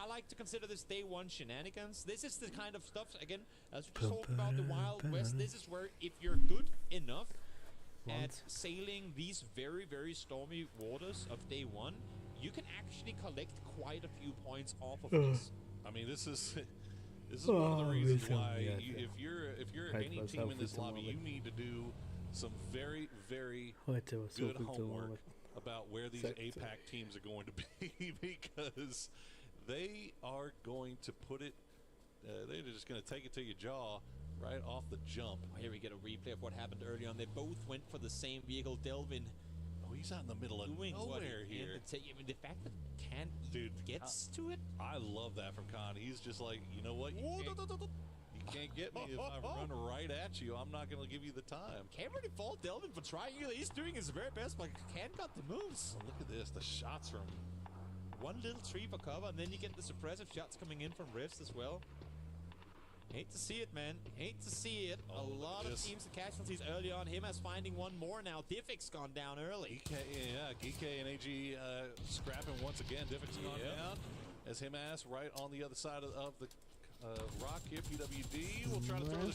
I like to consider this day one shenanigans. This is the kind of stuff, again, as we just talked about the Wild West, this is where if you're good enough at sailing these very, very stormy waters of day one, you can actually collect quite a few points off of this. I mean, this is one of the reasons why if you're any team in this lobby, you need to do some very, very good homework about where these APAC teams are going to be because they are going to put it. They're just going to take it to your jaw right off the jump. Here we get a replay of what happened early on. They both went for the same vehicle. Delvin. Oh, he's out in the middle of nowhere here. I mean, the fact that Khan gets to it. I love that from Khan. He's just like, you know what? You can't get me if I run right at you. I'm not going to give you the time. Can't really fault Delvin for trying. He's doing his very best, but Khan got the moves. Oh, look at this. The shots from one little tree for cover, and then you get the suppressive shots coming in from Rifts as well. Hate to see it, man. Hate to see it. A lot of teams and casualties early on. Him as finding one more now. Diffic's gone down early. Geek and AG scrapping once again. Diffic's gone down. As him ass right on the other side of the rock here. PWD will try to throw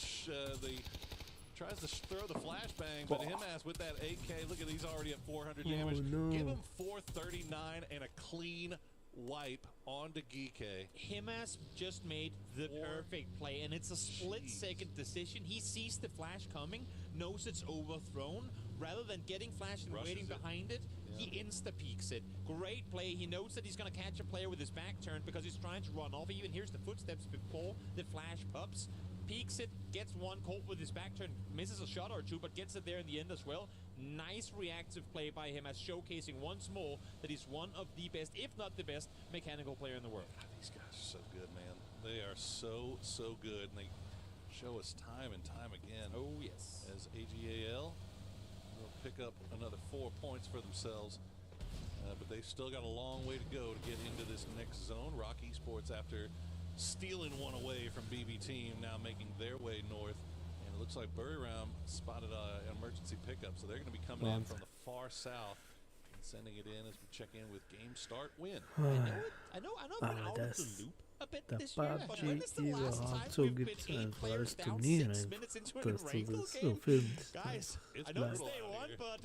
tries to throw the flashbang, but him ass with that 8K. Look at he's already at 400 damage. No. Give him 439 and a clean wipe onto Geek. Himas just made the perfect play, and it's a split-second decision. He sees the flash coming, knows it's overthrown. Rather than getting flash and waiting behind it, he insta-peeks it. Great play. He knows that he's going to catch a player with his back turned because he's trying to run off. He even hears the footsteps before the flash pops. Peeks it, gets one caught with his back turn, misses a shot or two, but gets it there in the end as well. Nice reactive play by him as showcasing once more that he's one of the best, if not the best, mechanical player in the world. These guys are so good, man. They are so good, and they show us time and time again. Oh, yes. As AGAL will pick up another 4 points for themselves, but they've still got a long way to go to get into this next zone. Rock Esports, after stealing one away from BB Team, now making their way north. And it looks like Buriram spotted an emergency pickup, so they're going to be coming in from the far south and sending it in as we check in with game start win. I know I'm out of the loop a bit this year, but PUBG when is the last time so we've good been 8 for players us to down near 6 minutes into an Wrangle game? Guys, I know it's day one, but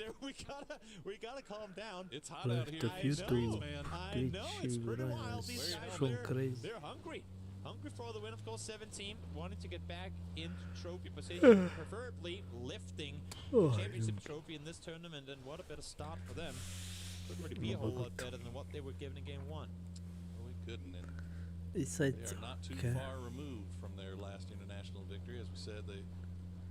we gotta calm down. It's hot out here. I know, it's pretty wild. These guys, they're hungry. Hungry for the win, of course. 17 wanting to get back into trophy position, preferably lifting the championship trophy in this tournament. And what a better start for them. Could really be a whole lot better than what they were given in game 1. Well, we couldn't. And they are not too far removed from their last international victory. As we said, they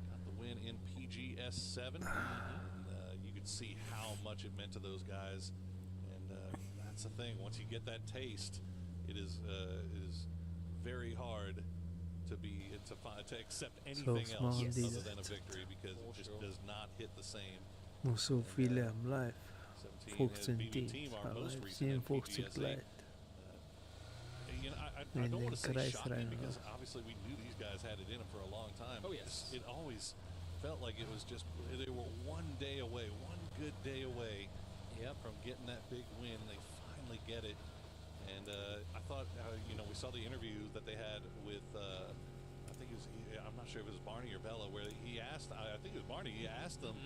got the win in PGS 7. And you could see how much it meant to those guys. And that's the thing. Once you get that taste, it is very hard to accept anything else other than a victory, because it just does not hit the same. Och så vill jag live. 17 Folk has som BB dit. Team, our most recent Sen in folk PGS som 8. glad. I don't want to say shocking, because obviously we knew these guys had it in them for a long time. Oh, yes. It always felt like it was just, they were one day away, one good day away from getting that big win. They finally get it. And I thought, we saw the interview that they had with, I think it was, I'm not sure if it was Barney or Bella, where he asked, I think it was Barney, he asked them,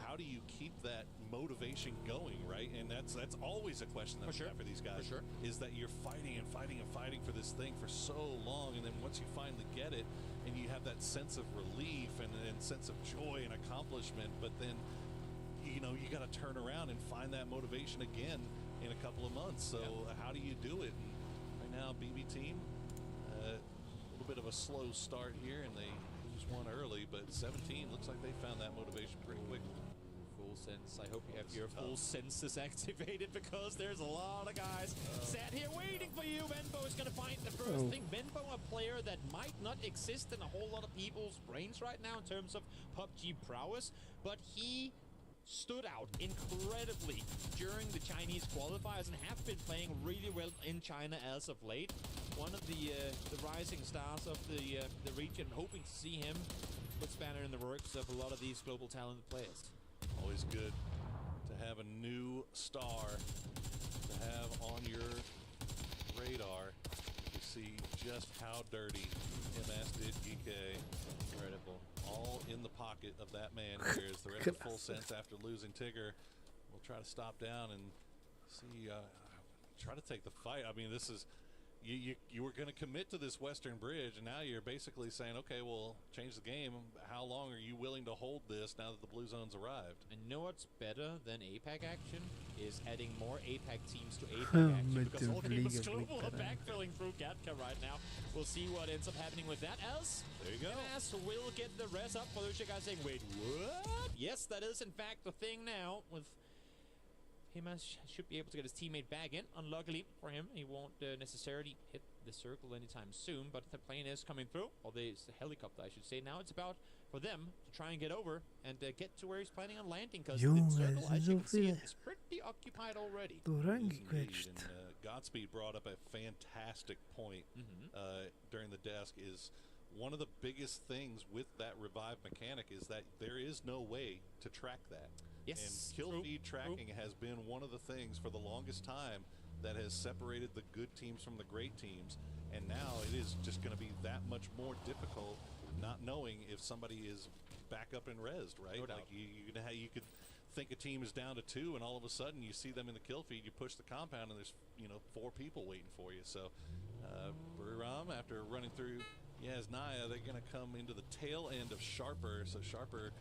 how do you keep that motivation going, right? And that's always a question that we have for these guys, is that you're fighting and fighting and fighting for this thing for so long, and then once you finally get it, and you have that sense of relief and sense of joy and accomplishment, but then, you got to turn around and find that motivation again in a couple of months. So how do you do it? And right now, BB Team, a little bit of a slow start here, and they lose one early, but 17 looks like they found that motivation pretty quick. Full sense. I hope you have your full senses activated, because there's a lot of guys sat here waiting for you. Benbow is going to find the first thing. Benbow, a player that might not exist in a whole lot of people's brains right now in terms of PUBG prowess, but he stood out incredibly during the Chinese qualifiers and have been playing really well in China as of late. One of the rising stars of the region, hoping to see him put spanner in the works of a lot of these global talented players. Always good to have a new star to have on your radar. You see just how dirty MS did GK. Incredible. All in the pocket of that man here, as the rest of Full Sense, after losing Tigger, will try to stop down and see, try to take the fight. I mean, this is, you were going to commit to this Western Bridge, and now you're basically saying, okay, well, change the game. How long are you willing to hold this now that the Blue Zone's arrived? And you know what's better than APAC action is adding more APAC teams to APAC action, because all Gamers Global are backfilling through Gatka right now. We'll see what ends up happening with that, else there you go. MS will get the res up. For those you guys saying, wait, what? Yes, that is in fact the thing now. With Himas should be able to get his teammate back in. Unluckily for him, he won't necessarily hit the circle anytime soon, but the plane is coming through. Or the helicopter, I should say. Now it's about for them to try and get over and get to where he's planning on landing, because the circle, as you can see, is pretty occupied already. Godspeed brought up a fantastic point during the desk, is one of the biggest things with that revive mechanic is that there is no way to track that. Yes, and kill feed tracking has been one of the things for the longest time that has separated the good teams from the great teams. And now it is just going to be that much more difficult not knowing if somebody is back up and rezzed, right? No doubt. Like you could think a team is down to 2 and all of a sudden you see them in the kill feed, you push the compound and there's 4 people waiting for you. So Buriram, after running through Naya, they're going to come into the tail end of Sharper. So Sharper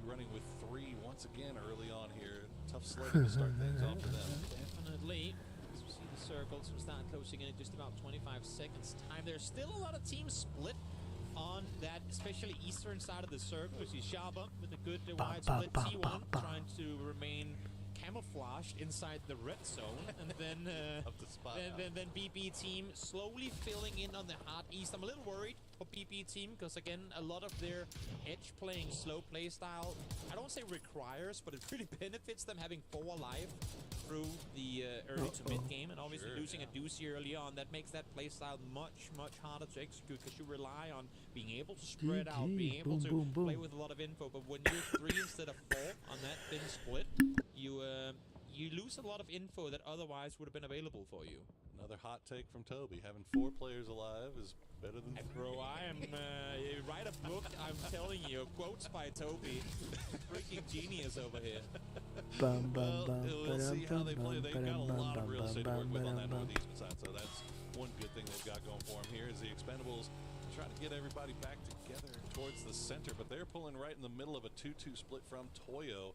running with 3 once again early on here. Tough sledding to start things off for them. Definitely. As we see the circles, we start closing in just about 25 seconds time. There's still a lot of teams split on that, especially eastern side of the circle. We see Shaba with a good wide split. T1 trying to remain camouflaged inside the red zone, and then then BP team slowly filling in on the hard east. I'm a little worried for BP team because again, a lot of their edge playing slow play style, I don't say requires, but it really benefits them having 4 alive through the early to mid game, and obviously losing a doozy early on, that makes that play style much much harder to execute because you rely on being able to spread out, being able to play with a lot of info. But when you're 3 instead of 4 on that thin split, you lose a lot of info that otherwise would have been available for you. Another hot take from Toby. Having 4 players alive is better than 3. Bro, I am write a book. I'm telling you, quotes by Toby. Freaking genius over here. We'll see how they play. They've got a lot of real estate to work with on that northeastern side, so that's one good thing they've got going for them here. Is the Expendables trying to get everybody back together towards the center, but they're pulling right in the middle of a 2-2 split from Toyo.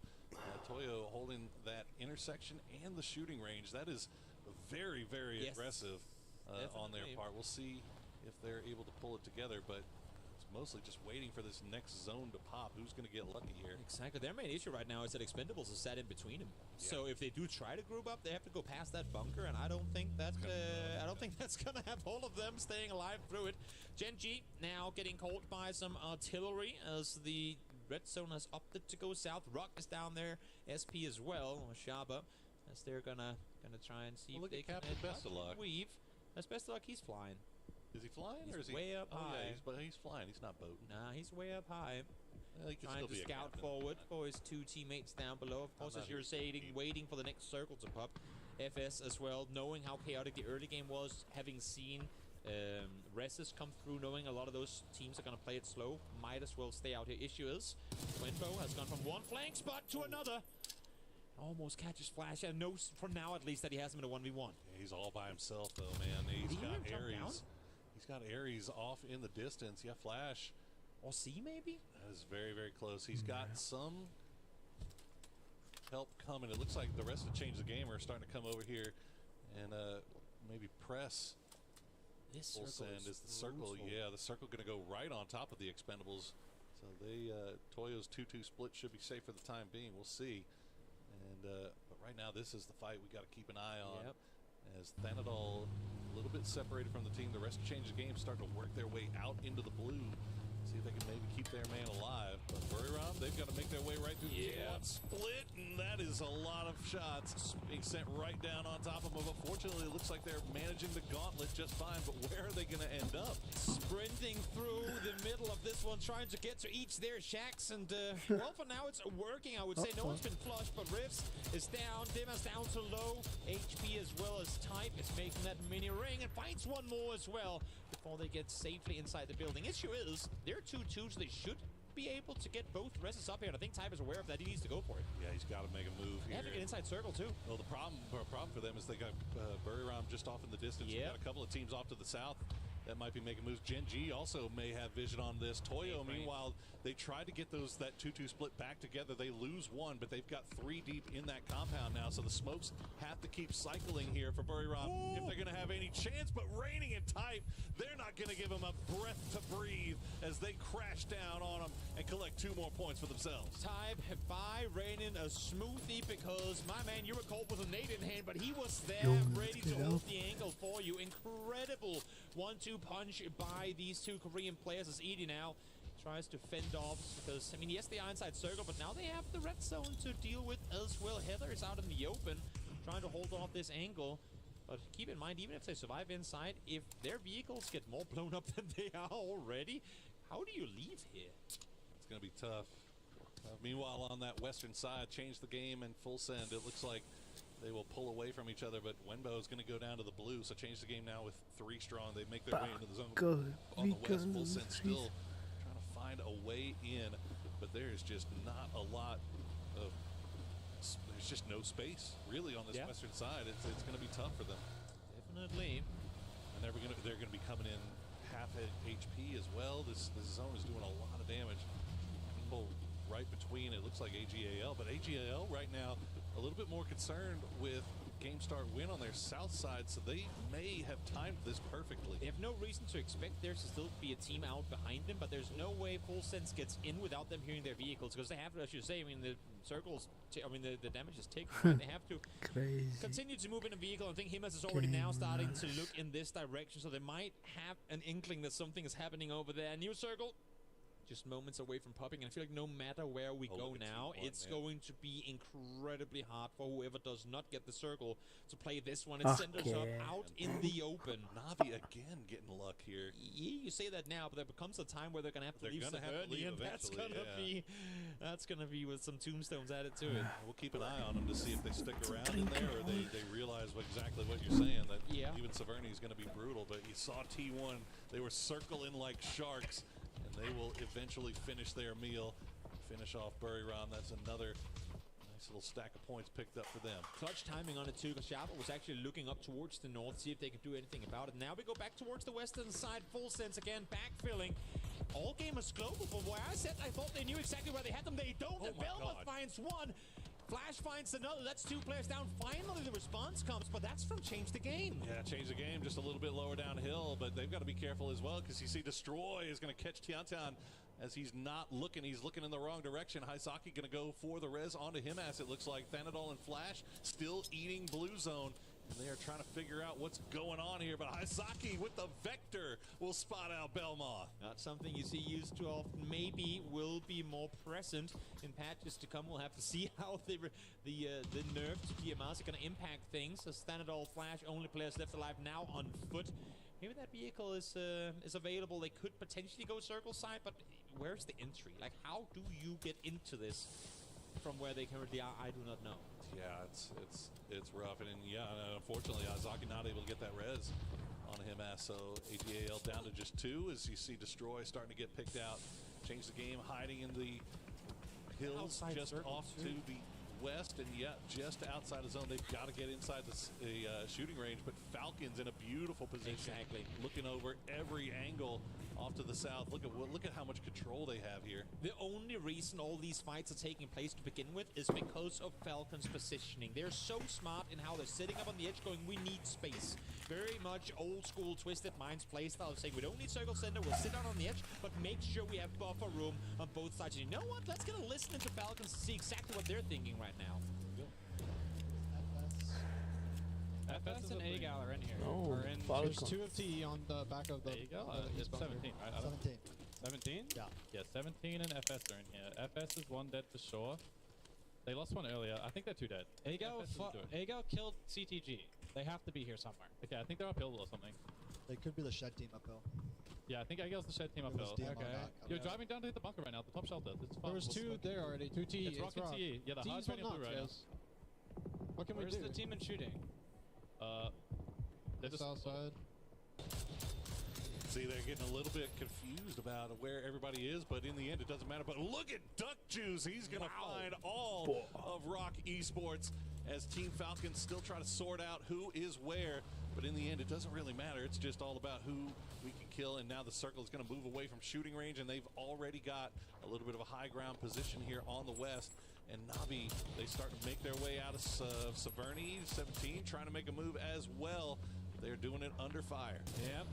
Toyo holding that intersection and the shooting range. That is very, very aggressive on their part. We'll see if they're able to pull it together, but it's mostly just waiting for this next zone to pop. Who's going to get lucky here? Exactly. Their main issue right now is that Expendables is sat in between them. So if they do try to group up, they have to go past that bunker, and I don't think that that's going to have all of them staying alive through it. Gen G now getting caught by some artillery as the red zone has opted to go south. Rock is down there, SP as well, or Shaba, as they're gonna try and see if they can best of luck. weave. As best of luck, he's flying. Is he flying, or is he way up high? Yeah, he's flying. He's not boating. Nah, he's way up high. Well, Trying to scout forward for his 2 teammates down below. Of course, as you're saying, waiting for the next circle to pop. FS as well, knowing how chaotic the early game was, having seen reses come through, knowing a lot of those teams are going to play it slow, might as well stay out here. Issue is, Winbo has gone from one flank spot to another. Almost catches Flash, and knows for now at least that he has him in a 1v1. Yeah, he's all by himself though, man. He's got Ares. He's got Ares off in the distance. Yeah, Flash. Or C maybe? That is very, very close. He's got some help coming. It looks like the rest of the Change the Game are starting to come over here and maybe press. This Full send is the circle. Yeah, the circle going to go right on top of the Expendables. So they Toyo's 2-2 split should be safe for the time being. We'll see. And but right now this is the fight we got to keep an eye on. As Thanadol a little bit separated from the team. The rest of Change the Game starting to work their way out into the blue. See if they can maybe keep their man alive. But Buriram, they've got to make their way right through the split, and that is a lot of shots being sent right down on top of them. But fortunately, it looks like they're managing the gauntlet just fine. But where are they going to end up? Sprinting through the middle of this one, trying to get to each their shacks. And, well, for now, it's working, I would say. No one's been flushed, but Rifts is down. Dima's down to low. HP as well as Type is making that mini ring and finds one more as well before they get safely inside the building. Issue is, they're 2-2, so they should be able to get both rests up here. And I think Type is aware of that. He needs to go for it. Yeah, he's got to make a move here. They have to get inside circle, too. Well, the problem for them is they got Buriram just off in the distance. Yep. Got a couple of teams off to the south that might be making moves. Gen G also may have vision on this. Toyo, meanwhile, they tried to get that 2-2 split back together. They lose one, but they've got 3 deep in that compound now. So the smokes have to keep cycling here for Buriram if they're going to have any chance. But Raining and Type, they're not going to give them a breath to breathe as they crash down on them and collect 2 more points for themselves. Type by Raining a smoothie because, my man, you were caught with a nade in hand, but he was there ready to hold the angle for you. Incredible 1-2 punch by these 2 Korean players as Edie now tries to fend off because, I mean, yes, they are inside circle, but now they have the red zone to deal with as well. Heather is out in the open trying to hold off this angle. But keep in mind, even if they survive inside, if their vehicles get more blown up than they are already, how do you leave here? It's going to be tough. Meanwhile, on that western side, change the game and full send. It looks like they will pull away from each other, but Wenbo is going to go down to the blue, so change the game now with 3 strong. They make their way into the zone. On the west, full send still trying to find a way in, but there's just not a lot of... There's just no space, really, on this western side. It's going to be tough for them. Definitely. And they're going to be coming in half HP as well. This zone is doing a lot of damage. People right between, it looks like AGAL, but AGAL right now a little bit more concerned with game start win on their south side, so they may have timed this perfectly. They have no reason to expect there to still be a team out behind them, but there's no way Full Sense gets in without them hearing their vehicles, because they have to, as you say, I mean, the circles, the damage is taken, right? They have to continue to move in a vehicle. I think Himas is already now starting to look in this direction, so they might have an inkling that something is happening over there. New circle. Just moments away from popping, and I feel like no matter where we go now, it's going to be incredibly hard for whoever does not get the circle to play this one and send us up out in the open. Navi again getting luck here. Yeah, you say that now, but there becomes a time where they're going to have to leave Severny, and that's going to be with some tombstones added to it. We'll keep an eye on them to see if they stick around in there, or they realize exactly what you're saying, that even Severny is going to be brutal. But you saw T1, they were circling like sharks, and they will eventually finish their meal, finish off Buriram. That's another nice little stack of points picked up for them. Clutch timing on it too, because Sharper was actually looking up towards the north, see if they could do anything about it. Now we go back towards the western side, Full Sense again, backfilling. All gamers global, from where I said I thought they knew exactly where they had them, they don't. And Belmont finds one. Flash finds another. That's 2 players down. Finally, the response comes, but that's from Change the Game. Yeah, Change the Game just a little bit lower downhill, but they've got to be careful as well, because you see Destroy is going to catch Tiantian as he's not looking. He's looking in the wrong direction. Haisaki going to go for the res onto him, as it looks like. Thanadol and Flash still eating blue zone. And they are trying to figure out what's going on here, but Haisaki with the Vector will spot out Belmont. Not something you see used too often. Maybe will be more present in patches to come. We'll have to see how the nerfs to PMRs are going to impact things. A Thanadol Flash, only players left alive now on foot. Maybe that vehicle is available. They could potentially go circle side, but where's the entry? Like, how do you get into this from where they currently are? I do not know. Yeah, it's rough, and unfortunately, Haisaki not able to get that res on him. So AGAL down to just 2 as you see Destroy starting to get picked out. Change the Game hiding in the hills just off to the west, and just outside the zone. They've got to get inside the shooting range, but Falcon's in a beautiful position, looking over every angle off to the south. Look at how much control they have here. The only reason all these fights are taking place to begin with is because of Falcon's positioning. They're so smart in how they're sitting up on the edge going, we need space. Very much old school Twisted Minds playstyle, saying we don't need circle center, we'll sit down on the edge, but make sure we have buffer room on both sides. And you know what? Let's get a listen into Falcons to see exactly what they're thinking right now. FS and AGAL are in here. Oh, there's 2 of T on the back of the... AGAL? It's 17, right? 17. 17? Yeah. Yeah, 17 and FS are in here. FS is 1 dead for sure. They lost 1 earlier. I think they're 2 dead. AGAL killed CTG. They have to be here somewhere. Okay, I think they're uphill or something. They could be the shed team uphill. Yeah, I think AGAL's the shed team uphill. Okay. You're driving down to hit the bunker right now, the top shelter. It's fun. There was 2 there already. 2 T. It's Rock and TE. Yeah, the hard's right blue right now. What can we do? Where's the team in shooting? They're just outside. See, they're getting a little bit confused about where everybody is, but in the end, it doesn't matter. But look at Duck Juice. He's going to find all of Rock Esports as Team Falcons still try to sort out who is where. But in the end, it doesn't really matter. It's just all about who we can kill. And now the circle is going to move away from shooting range, and they've already got a little bit of a high ground position here on the west. And Navi, they start to make their way out of Severny, 17, trying to make a move as well. They're doing it under fire. Yep.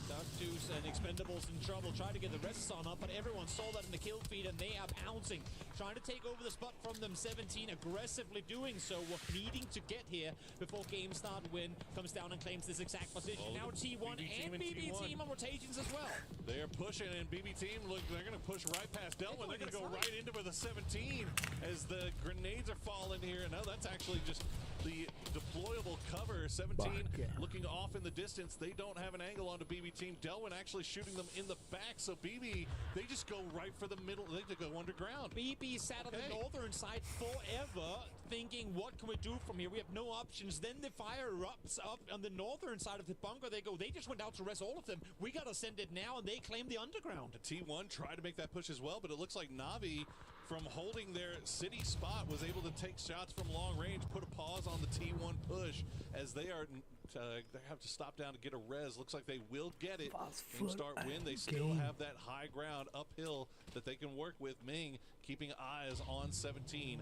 Duck Juice and Expendables in trouble. Trying to get the rest on up, but everyone saw that in the kill feed, and they are pouncing. Trying to take over the spot from them. 17 aggressively doing so. We're needing to get here before game start. Win comes down and claims this exact position. Now T1 and BB team on rotations as well. They're pushing, and BB team, look, they're going to push right past Delwyn. They're going to go right into the 17 as the grenades are falling here. No, that's actually just the deployable cover here. 17 looking off in the distance. They don't have an angle on the BB team. Delwyn actually shooting them in the back. So BB, they just go right for the middle. They just go underground. BB sat on the northern side forever, thinking, what can we do from here? We have no options. Then the fire erupts up on the northern side of the bunker. They just went out to rest all of them. We got to send it now, and they claim the underground. The T1 tried to make that push as well, but it looks like Na'Vi, from holding their city spot, was able to take shots from long range, put a pause on the T1 push as they are they have to stop down to get a res. Looks like they will get it. Game start win. They still have that high ground uphill that they can work with. Ming keeping eyes on 17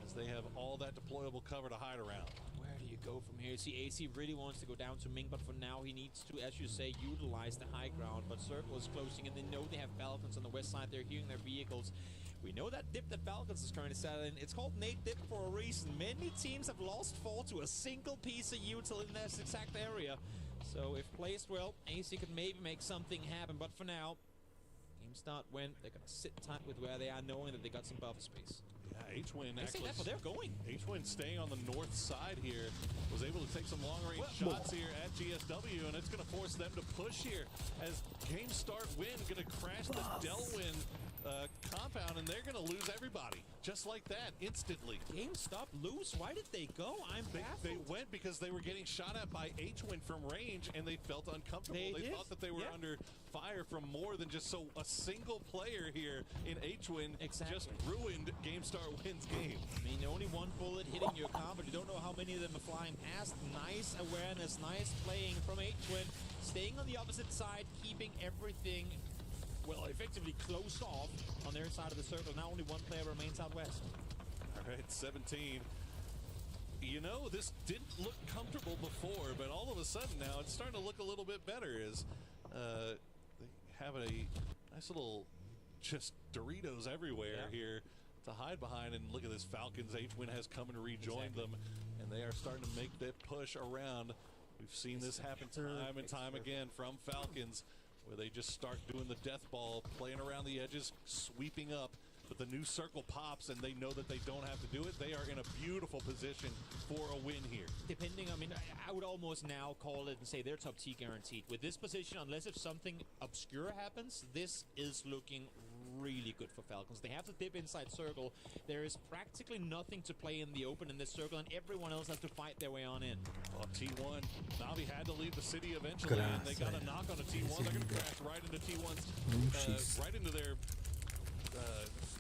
as they have all that deployable cover to hide around. Where do you go from here? See, AC really wants to go down to Ming, but for now he needs to, as you say, utilize the high ground. But Circle is closing, and they know they have Falcons on the west side. They're hearing their vehicles. We know that dip that Falcons is currently selling. It's called Nate Dip for a reason. Many teams have lost 4 to a single piece of util in this exact area. So if placed well, AC could maybe make something happen. But for now, game start win. They're going to sit tight with where they are, knowing that they got some buffer space. Yeah, H-Win actually. That's where they're going. H-Win staying on the north side here, was able to take some long-range shots here at GSW, and it's going to force them to push here as game start win going to crash the Delwyn compound, and they're going to lose everybody just like that instantly. GameStop lose? Why did they go? I'm baffled. They went because they were getting shot at by H-Win from range, and they felt uncomfortable. They thought that they were under fire from more than just a single player here in H-Win just ruined GameStart Win's game. I mean, only one bullet hitting your car, but you don't know how many of them are flying past. Nice awareness, nice playing from H-Win, staying on the opposite side, keeping everything, well, effectively closed off on their side of the circle. Now only one player remains out west. All right, 17. You know, this didn't look comfortable before, but all of a sudden now it's starting to look a little bit better as they have a nice little just Doritos everywhere here to hide behind. And look at this, Falcons. H-Win has come and rejoined them, and they are starting to make that push around. We've seen this happen time and time again from Falcons, where they just start doing the death ball, playing around the edges, sweeping up. But the new circle pops, and they know that they don't have to do it. They are in a beautiful position for a win here. Depending, I mean, I would almost now call it and say they're top T guaranteed. With this position, unless if something obscure happens, this is looking really good for Falcons. They have to dip inside circle. There is practically nothing to play in the open in this circle, and everyone else has to fight their way on in. Well, T1, Na'Vi had to leave the city eventually, and they got a knock on a T1. They're going to crash right into T1's, right into their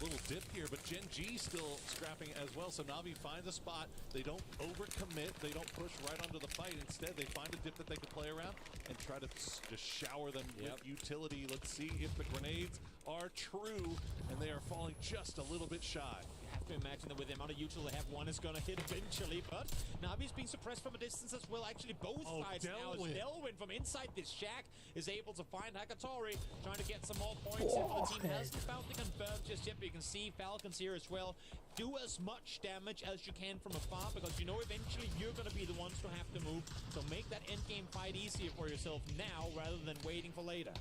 little dip here, but Gen G still scrapping as well. So Na'Vi finds a spot. They don't overcommit. They don't push right onto the fight. Instead, they find a dip that they can play around and try to just shower them with utility. Let's see if the grenades are true, and they are falling just a little bit shy. You have to imagine that with the amount of util they have, one is going to hit eventually, but Na'Vi's being suppressed from a distance as well. Actually, both sides now. As Delwyn from inside this shack is able to find Hakatori, trying to get some more points. The team hasn't found the confirm just yet, but you can see Falcons here as well. Do as much damage as you can from afar, because you know eventually you're going to be the ones to have to move. So make that endgame fight easier for yourself now rather than waiting for later.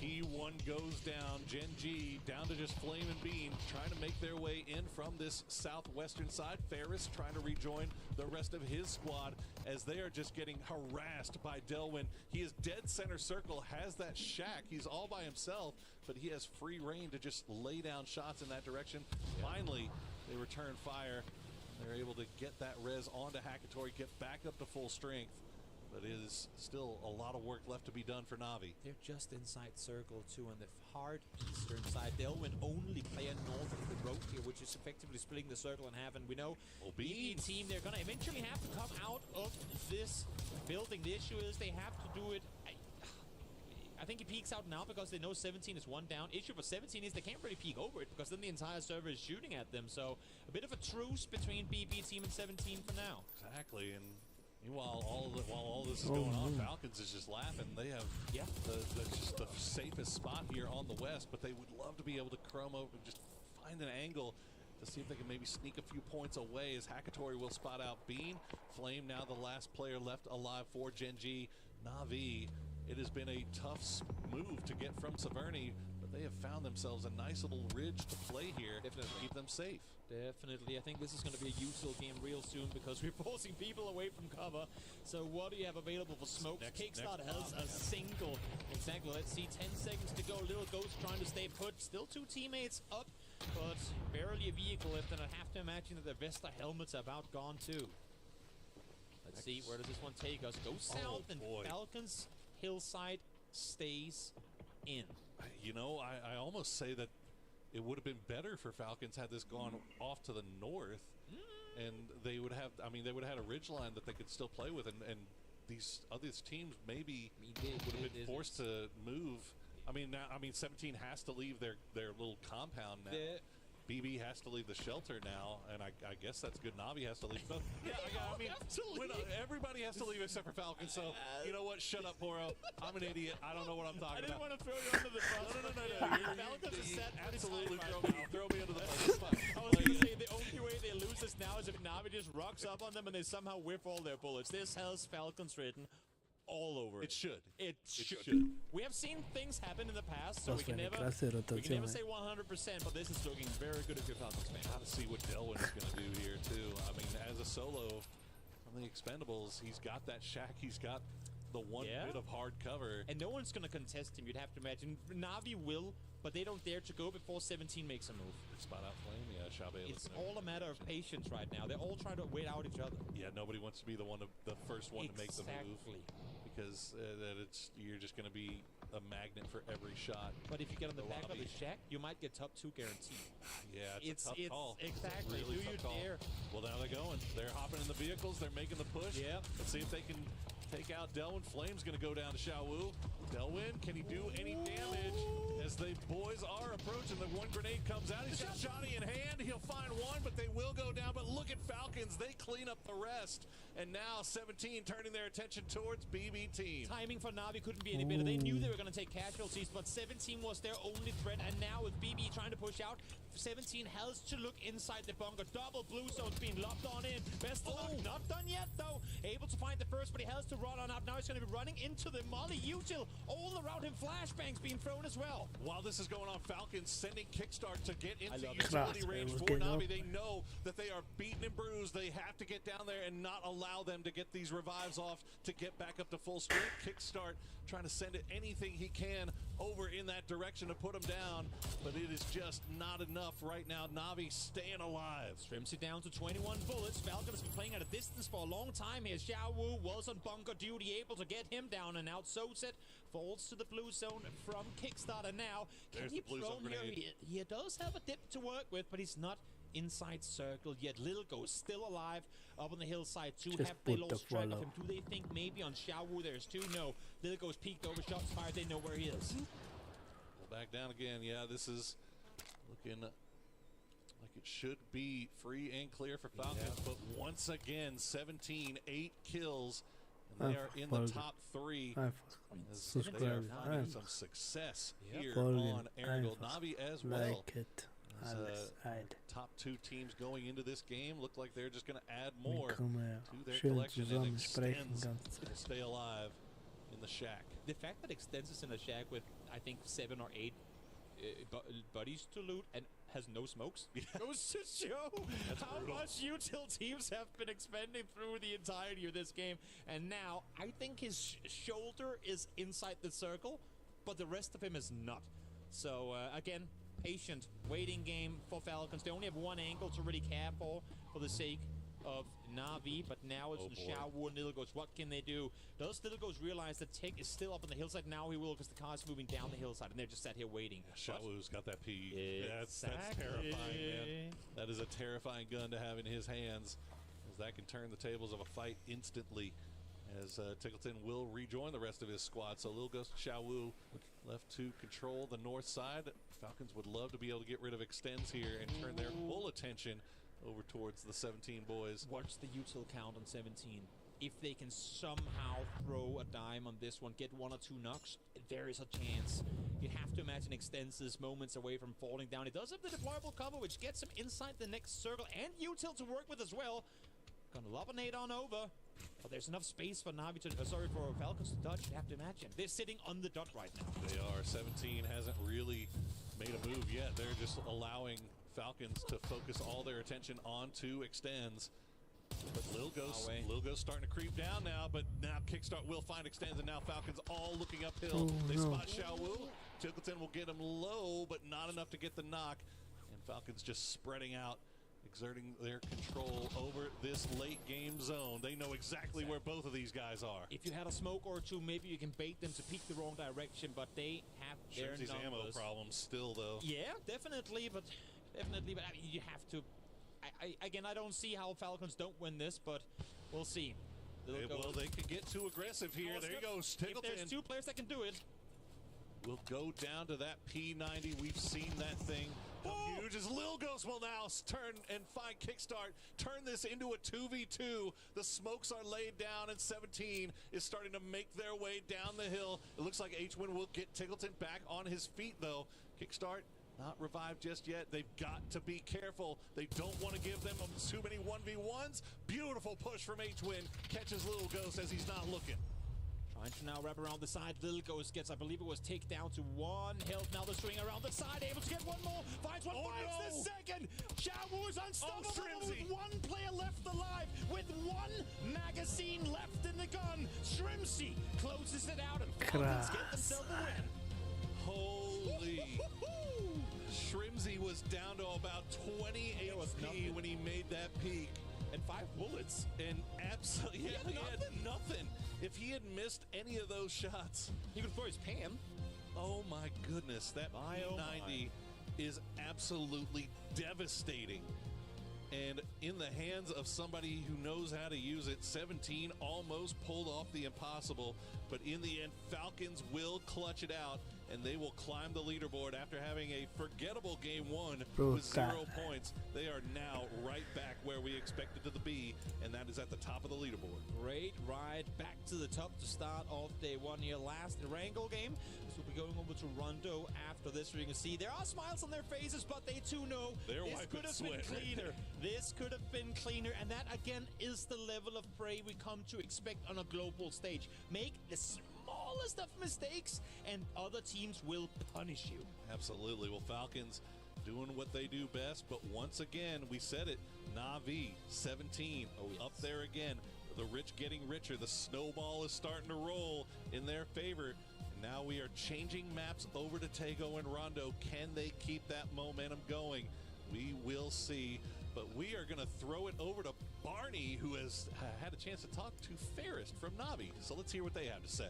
T1 goes down. Gen G down to just Flame and Bean, trying to make their way in from this southwestern side. Ferris trying to rejoin the rest of his squad as they are just getting harassed by Delwyn. He is dead center circle, has that shack. He's all by himself, but he has free reign to just lay down shots in that direction. Finally, they return fire. They're able to get that res onto Hakatori, get back up to full strength. But it is still a lot of work left to be done for Na'Vi. They're just inside circle too, on the hard eastern side. Delwyn only player north of the road here, which is effectively splitting the circle in half. And we know BB team, they're going to eventually have to come out of this building. The issue is they have to do it. I think he peeks out now because they know 17 is one down. Issue for 17 is they can't really peek over it because then the entire server is shooting at them. So a bit of a truce between BB team and 17 for now. Exactly, and meanwhile, while all this is going on, Falcons is just laughing. They have just the safest spot here on the west, but they would love to be able to chrome over and just find an angle to see if they can maybe sneak a few points away as Hakatori will spot out Bean. Flame now the last player left alive for Gen G. Na'Vi, it has been a tough move to get from Severny, but they have found themselves a nice little ridge to play here. Definitely. To keep them safe. Definitely. I think this is going to be a util game real soon because we're forcing people away from cover. So what do you have available for smokes? Kickstarter has a single. Exactly. Let's see. 10 seconds to go. Little Ghost trying to stay put. Still 2 teammates up, but barely a vehicle left. And I have to imagine that the Vesta helmets are about gone too. Let's see. Where does this one take us? Go south and Falcons Hillside stays in. You know, I almost say that it would have been better for Falcons had this gone off to the north, and they would have. I mean, they would have had a ridge line that they could still play with, and these other teams maybe would have been forced to move. I mean, now 17 has to leave their little compound now. BB has to leave the shelter now, and I guess that's good. Navi has to leave. But yeah, I mean, everybody has to leave except for Falcons. So you know what? Shut up, Poro. I'm an idiot. I don't know what I'm talking about. I didn't want to throw you under the bus. No. Falcons are set. Absolutely throw me under the bus. It's fine. I was going to say the only way they lose this now is if Navi just rocks up on them and they somehow whiff all their bullets. This has Falcons written all over it. It should. We have seen things happen in the past, so we can never say 100%, but this is looking very good if you're Falcons fan. Got to see what Delwyn is going to do here, too. I mean, as a solo from the Expendables, he's got that shack. He's got the one bit of hard cover. And no one's going to contest him, you'd have to imagine. Navi will, but they don't dare to go before 17 makes a move. Spot out Flame, yeah, Shabe. It's all a matter of patience right now. They're all trying to wait out each other. Yeah, nobody wants to be the first one to make the move. Because you're just going to be a magnet for every shot. But if you get on the back of the shack, you might get top 2 guaranteed. Yeah, it's a tough call. Exactly. Really tough call. Well, now they're going. They're hopping in the vehicles. They're making the push. Yeah. Let's see if they can take out Delwyn. Flame's going to go down to Xiaowu. Delwyn, can he do any damage? As the boys are approaching, the one grenade comes out. He's got Johnny in hand. He'll find one, but they will go down. But look at Falcons. They clean up the rest. And now 17 turning their attention towards BB team. Timing for Navi couldn't be any better. They knew they were going to take casualties, but 17 was their only threat. And now with BB trying to push out, 17 has to look inside the bunker. Double blue zones being locked on in. Best of luck, not done yet though. Able to find the first, but he has to run on up. Now he's going to be running into the Molly Util. All around him, flashbangs being thrown as well. While this is going on, Falcons sending Kickstart to get into utility range for Navi. They know that they are beaten and bruised. They have to get down there and not allow them to get these revives off to get back up to full strength. Kickstart trying to send it anything he can over in that direction to put him down, but it is just not enough right now. Navi staying alive. Trims it down to 21 bullets. Falcons been playing at a distance for a long time here. Xiaowu was on bunker duty, able to get him down and out. Soset falls to the blue zone from Kickstarter now. Can he throw here? He does have a dip to work with, but he's not inside circle yet. Little Ghost still alive up on the hillside too. Have they lost track of him? Do they think maybe on Xiaowu there's 2? No. Little Ghost peeked over, shots fired. They know where he is. Well, back down again. Yeah, this is looking like it should be free and clear for Falcons, but once again 17, 8 kills, and they are in the top 3. As they are finding some success here on Erangel. Navi as well. Top 2 teams going into this game look like they're just going to add more to their collection and Extends to stay alive in the shack. The fact that Extends is in a shack with, I think, 7 or 8 buddies to loot and has no smokes goes to show how much util teams have been expending through the entirety of this game. And now, I think his shoulder is inside the circle, but the rest of him is not. So, again, patient, waiting game for Falcons. They only have one angle to really care for the sake of Navi, but now it's Xiaowu and Little Ghost. What can they do? Does Little Ghost realize that Tick is still up on the hillside? Now he will, because the car is moving down the hillside, and they're just sat here waiting. Xiaowu's got that P. That's terrifying, man. That is a terrifying gun to have in his hands, as that can turn the tables of a fight instantly, as Tickleton will rejoin the rest of his squad. So Little Ghost Xiaowu left to control the north side. Falcons would love to be able to get rid of Extends here and turn their full attention over towards the 17 boys. Watch the util count on 17. If they can somehow throw a dime on this one, get 1 or 2 knocks, there is a chance. You have to imagine Extends is moments away from falling down. It does have the deployable cover, which gets him inside the next circle, and util to work with as well. Gonna lob a nade on over. But there's enough space for Na'Vi to, for Falcons to dodge, you have to imagine. They're sitting on the dot right now. They are. 17 hasn't really made a move yet. They're just allowing Falcons to focus all their attention onto extends. But Lil Ghost's starting to creep down now, but now Kickstart will find extends, and now Falcons all looking uphill. They spot Xiaowu. Tickleton will get him low, but not enough to get the knock. And Falcons just spreading out, exerting their control over this late game zone. They know exactly where both of these guys are. If you had a smoke or two, maybe you can bait them to peek the wrong direction, but they have their numbers. Ammo problems still, though. Yeah, definitely, but I mean, you have to. Again, I don't see how Falcons don't win this, but we'll see. Well, they can get too aggressive here. There you go, Tickleton. If there's two players that can do it. We'll go down to that P90. We've seen that thing huge as Lil Ghost will now turn and find Kickstart. Turn this into a 2v2. The smokes are laid down, and 17 is starting to make their way down the hill. It looks like H-Win will get Tickleton back on his feet, though. Kickstart not revived just yet. They've got to be careful. They don't want to give them too many 1v1s. Beautiful push from H-Win. Catches Lil Ghost as he's not looking. Trying to now wrap around the side. Lil Ghost gets, I believe it was take down to 1 health. Now they're swinging around the side, able to get one more. Finds one, finds the second. Xiaowu is unstoppable with 1 player left alive. With 1 magazine left in the gun. Shrimsy closes it out and Falcons get themselves a win. Holy. Shrimsy was down to about 20 HP when he made that peak. And 5 bullets. And absolutely, he had nothing. If he had missed any of those shots, he could throw his pan. Oh my goodness, that P90 is absolutely devastating. And in the hands of somebody who knows how to use it, 17 almost pulled off the impossible. But in the end, Falcons will clutch it out, and they will climb the leaderboard after having a forgettable game 1 with 0 points. They are now right back where we expected to be, and that is at the top of the leaderboard. Great ride back to the top to start off day 1 here. Last Wrangle game. So we'll be going over to Rondo after this. You can see there are smiles on their faces, but they too know this could have been cleaner. This could have been cleaner, and that again is the level of prey we come to expect on a global stage. Make the smallest of mistakes, and other teams will punish you. Absolutely. Well, Falcons doing what they do best, but once again, we said it, Na'Vi, 17, up there again. The rich getting richer. The snowball is starting to roll in their favor. Now we are changing maps over to Tego and Rondo. Can they keep that momentum going? We will see. But we are going to throw it over to Barney, who has had a chance to talk to Fairest from Na'Vi. So let's hear what they have to say.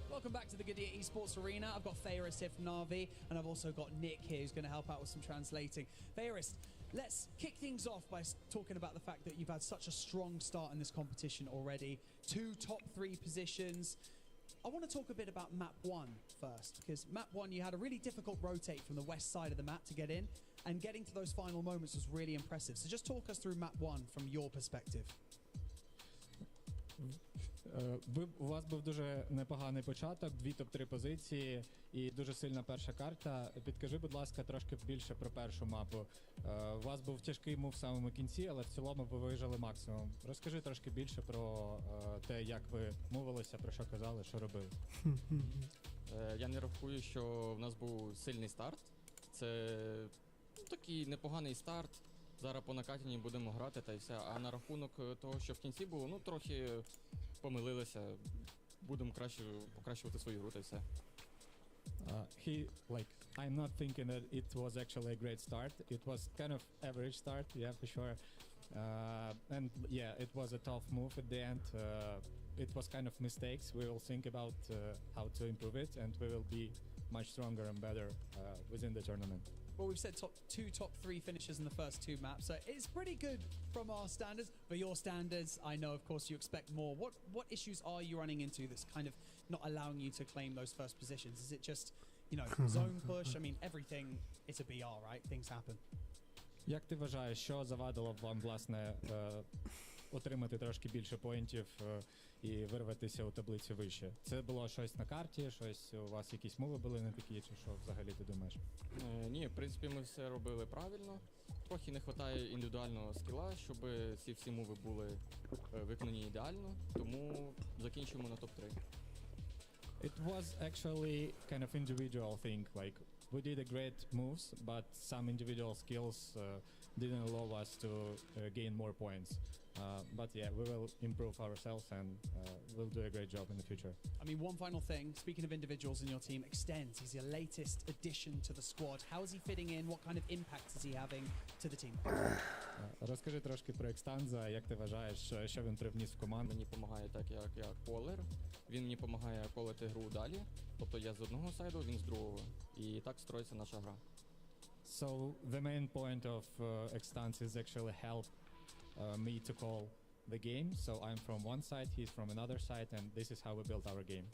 Welcome back to the Good Year Esports Arena. I've got Fairest here from Na'Vi, and I've also got Nick here who's going to help out with some translating. Fairest, let's kick things off by talking about the fact that you've had such a strong start in this competition already. 2 top 3 positions. I want to talk a bit about map 1 first, because map 1 you had a really difficult rotate from the west side of the map to get in, and getting to those final moments was really impressive. So just talk us through map 1 from your perspective. У вас був дуже непоганий початок, 2 топ-3 позиції і дуже сильна перша карта. Підкажи, будь ласка, трошки більше про першу мапу. У вас був тяжкий мув в самому кінці, але в цілому ви вижили максимум. Розкажи трошки більше про те, як ви мовилися, про що казали, що робили. Я не рахую, що в нас був сильний старт. Це такий непоганий старт. Зараз по накатанні будемо грати та й все. А на рахунок того, що в кінці було, ну трохи помилилися. Будемо покращувати свою гру та й все. I'm not thinking that it was actually a great start. It was kind of average start, yeah, for sure. And yeah, it was a tough move at the end. It was kind of mistakes. We will think about how to improve it, and we will be much stronger and better within the tournament. Well, we've said two top 3 finishes in the first 2 maps, so it's pretty good from our standards. For your standards, I know, of course, you expect more. What issues are you running into that's kind of not allowing you to claim those first positions? Is it just, you know, zone push? I mean, everything, it's a BR, right? Things happen. Як ти вважаєш, що завадило б вам, власне, отримати трошки більше поінтів і вирватися у таблицю вище? Це було щось на карті, щось у вас якісь мови були не такі, чи що взагалі ти думаєш? Ні, в принципі, ми все робили правильно. Трохи не вистачає індивідуального скіла, щоб ці всі мови були виконані ідеально, тому закінчуємо на топ-3. It was actually kind of individual thing. Like we did a great moves, but some individual skills didn't allow us to gain more points. But yeah, we will improve ourselves and we'll do a great job in the future. I mean, one final thing. Speaking of individuals in your team, Extends. He's your latest addition to the squad. How is he fitting in? What kind of impact is he having to the team? Розкажи трошки про Екстанза, як ти вважаєш, що він привніс в команду? Мені допомагає так, як я колер. Він мені допомагає колити гру далі. Тобто я з одного сайду, він з другого. І так строїться наша гра. So the main point of Extans is actually help me to call the game. So I'm from one side, he's from another side, and this is how we built our game.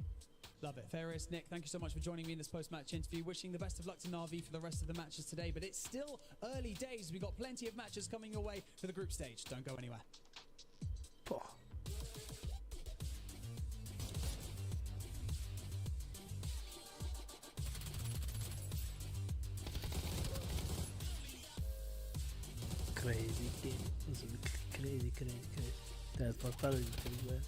Love it. Ferris, Nick, thank you so much for joining me in this post-match interview. Wishing the best of luck to Na'Vi for the rest of the matches today, but it's still early days. We've got plenty of matches coming your way for the group stage. Don't go anywhere. Boah. Crazy game. Also wirklich crazy. Der hat was Tolles gespielt.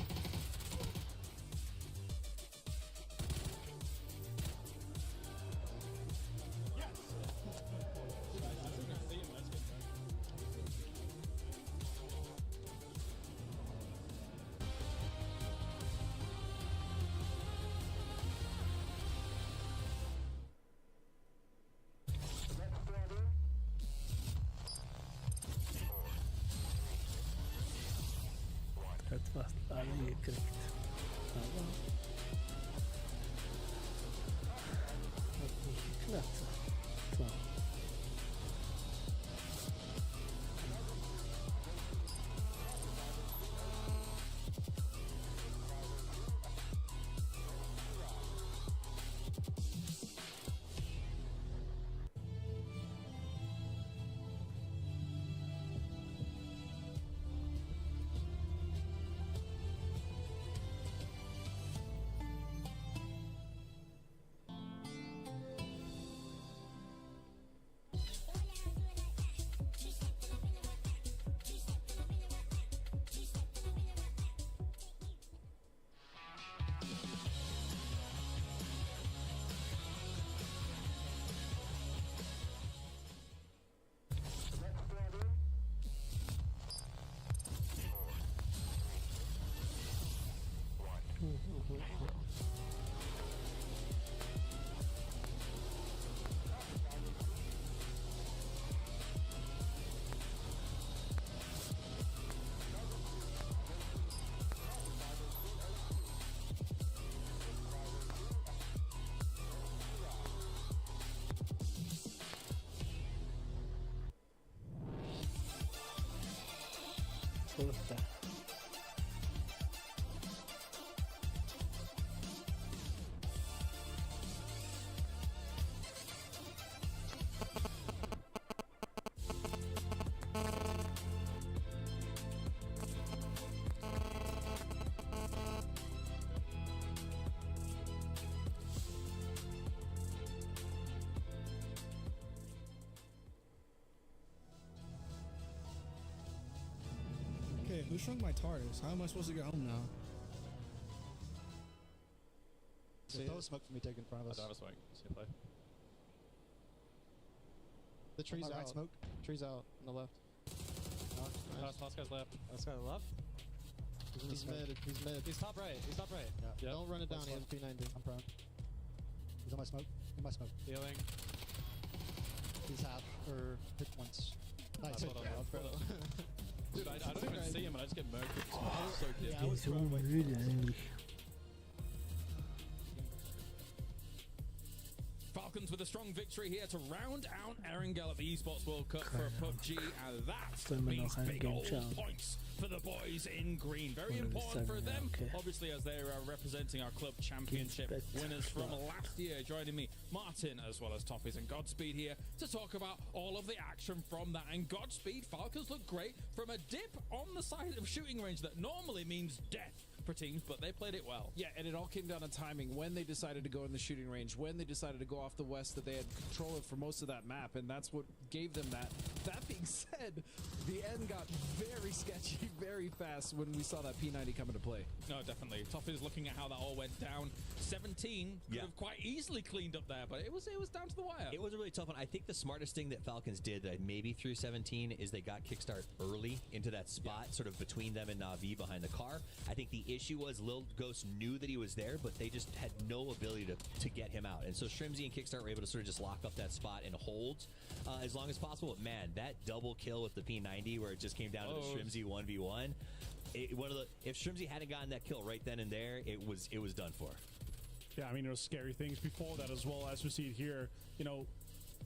Hat fast alle gekriegt. Aber hat nicht geklappt. So. Puta. Okay, who shrunk my TARDIS? How am I supposed to get home now? There's no smoke from me taken in front of us. I don't have a smoke. See you play. The tree's out. Right smoke. Tree's out on the left. Last guy's left. Last guy's left. He's mid. He's mid. He's top right. He's top right. Yeah. Don't run it down. He has P90. I'm prone. He's on my smoke. In my smoke. Healing. He's half or hit once. Nice. That's what I love, bro. Dude, I don't even see him and I just get murked. So Yeah, I was So prone. müde eigentlich. Falcons with a strong victory here to round out Erangel at the Esports World Cup for PUBG, and that Sollen wir means noch ein big Game old schauen? points for the boys in green. Very Oder wir important for sagen, ja, them, okay. obviously, as they are representing our club championship Bett. winners from Ja. last year. Joining me, Martin, as well as Toffees and Godspeed here to talk about all of the action from that. And Godspeed, Falcons look great from a dip on the side of shooting range that normally means death for teams, but they played it well. Yeah, and it all came down to timing. When they decided to go in the shooting range, when they decided to go off the west that they had control of for most of that map, and that's what gave them that. That being said, the end got very sketchy very fast when we saw that P90 come into play. No, definitely. Tough is looking at how that all went down. 17 could have quite easily cleaned up there, but it was down to the wire. It was a really tough one. I think the smartest thing that Falcons did that maybe through 17 is they got kickstart early into that spot, sort of between them and Na'Vi behind the car. I think the issue was Lil Ghost knew that he was there, but they just had no ability to get him out. And so Shrimzy and Kickstart were able to sort of just lock up that spot and hold as long as possible. But man, that double kill with the P90 where it just came down to the Shrimzy 1v1. If Shrimzy hadn't gotten that kill right then and there, it was done for. Yeah, I mean, there were scary things before that as well, as we see it here. You know,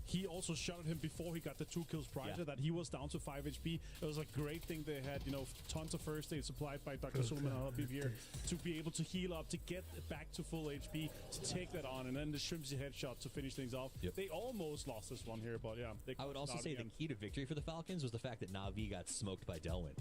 he also shot at him before he got the 2 kills prior to that. He was down to 5 HP. It was a great thing they had, you know, tons of first aid supplied by Dr. Suleiman and Habib here to be able to heal up, to get back to full HP, to take that on, and then the Shrimzy headshot to finish things off. They almost lost this one here, but yeah. I would also say the key to victory for the Falcons was the fact that Na'Vi got smoked by Delwyn.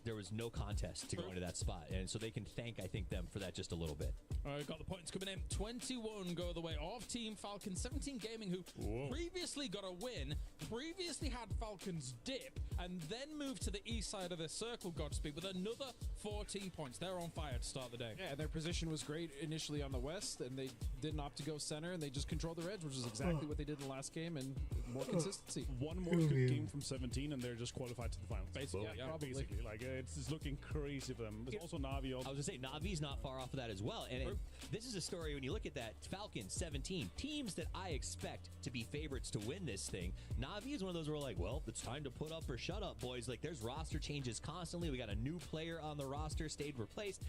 There was no contest to go into that spot, and so they can thank, I think, them for that just a little bit. All right, got the points coming in. 21 go the way of Team Falcons. 17 Gaming, who previously got a win, previously had Falcons dip, and then moved to the east side of the circle, Godspeed, with another 14 points. They're on fire to start the day. Yeah, their position was great initially on the west, and they didn't opt to go center, and they just controlled their edge, which is exactly what they did in the last game, and more consistency. One more good game from 17, and they're just qualified to the finals. Basically, probably. Basically, like, it's looking crazy for them. There's also Na'Vi. I was going to say, Na'Vi's not far off of that as well. And this is a story, when you look at that, Falcons, 17, teams that I expect to be favorites to win this thing. Na'Vi is one of those where we're like, well, it's time to put up or shut up, boys. Like, there's roster changes constantly. We got a new player on the roster, stayed replaced.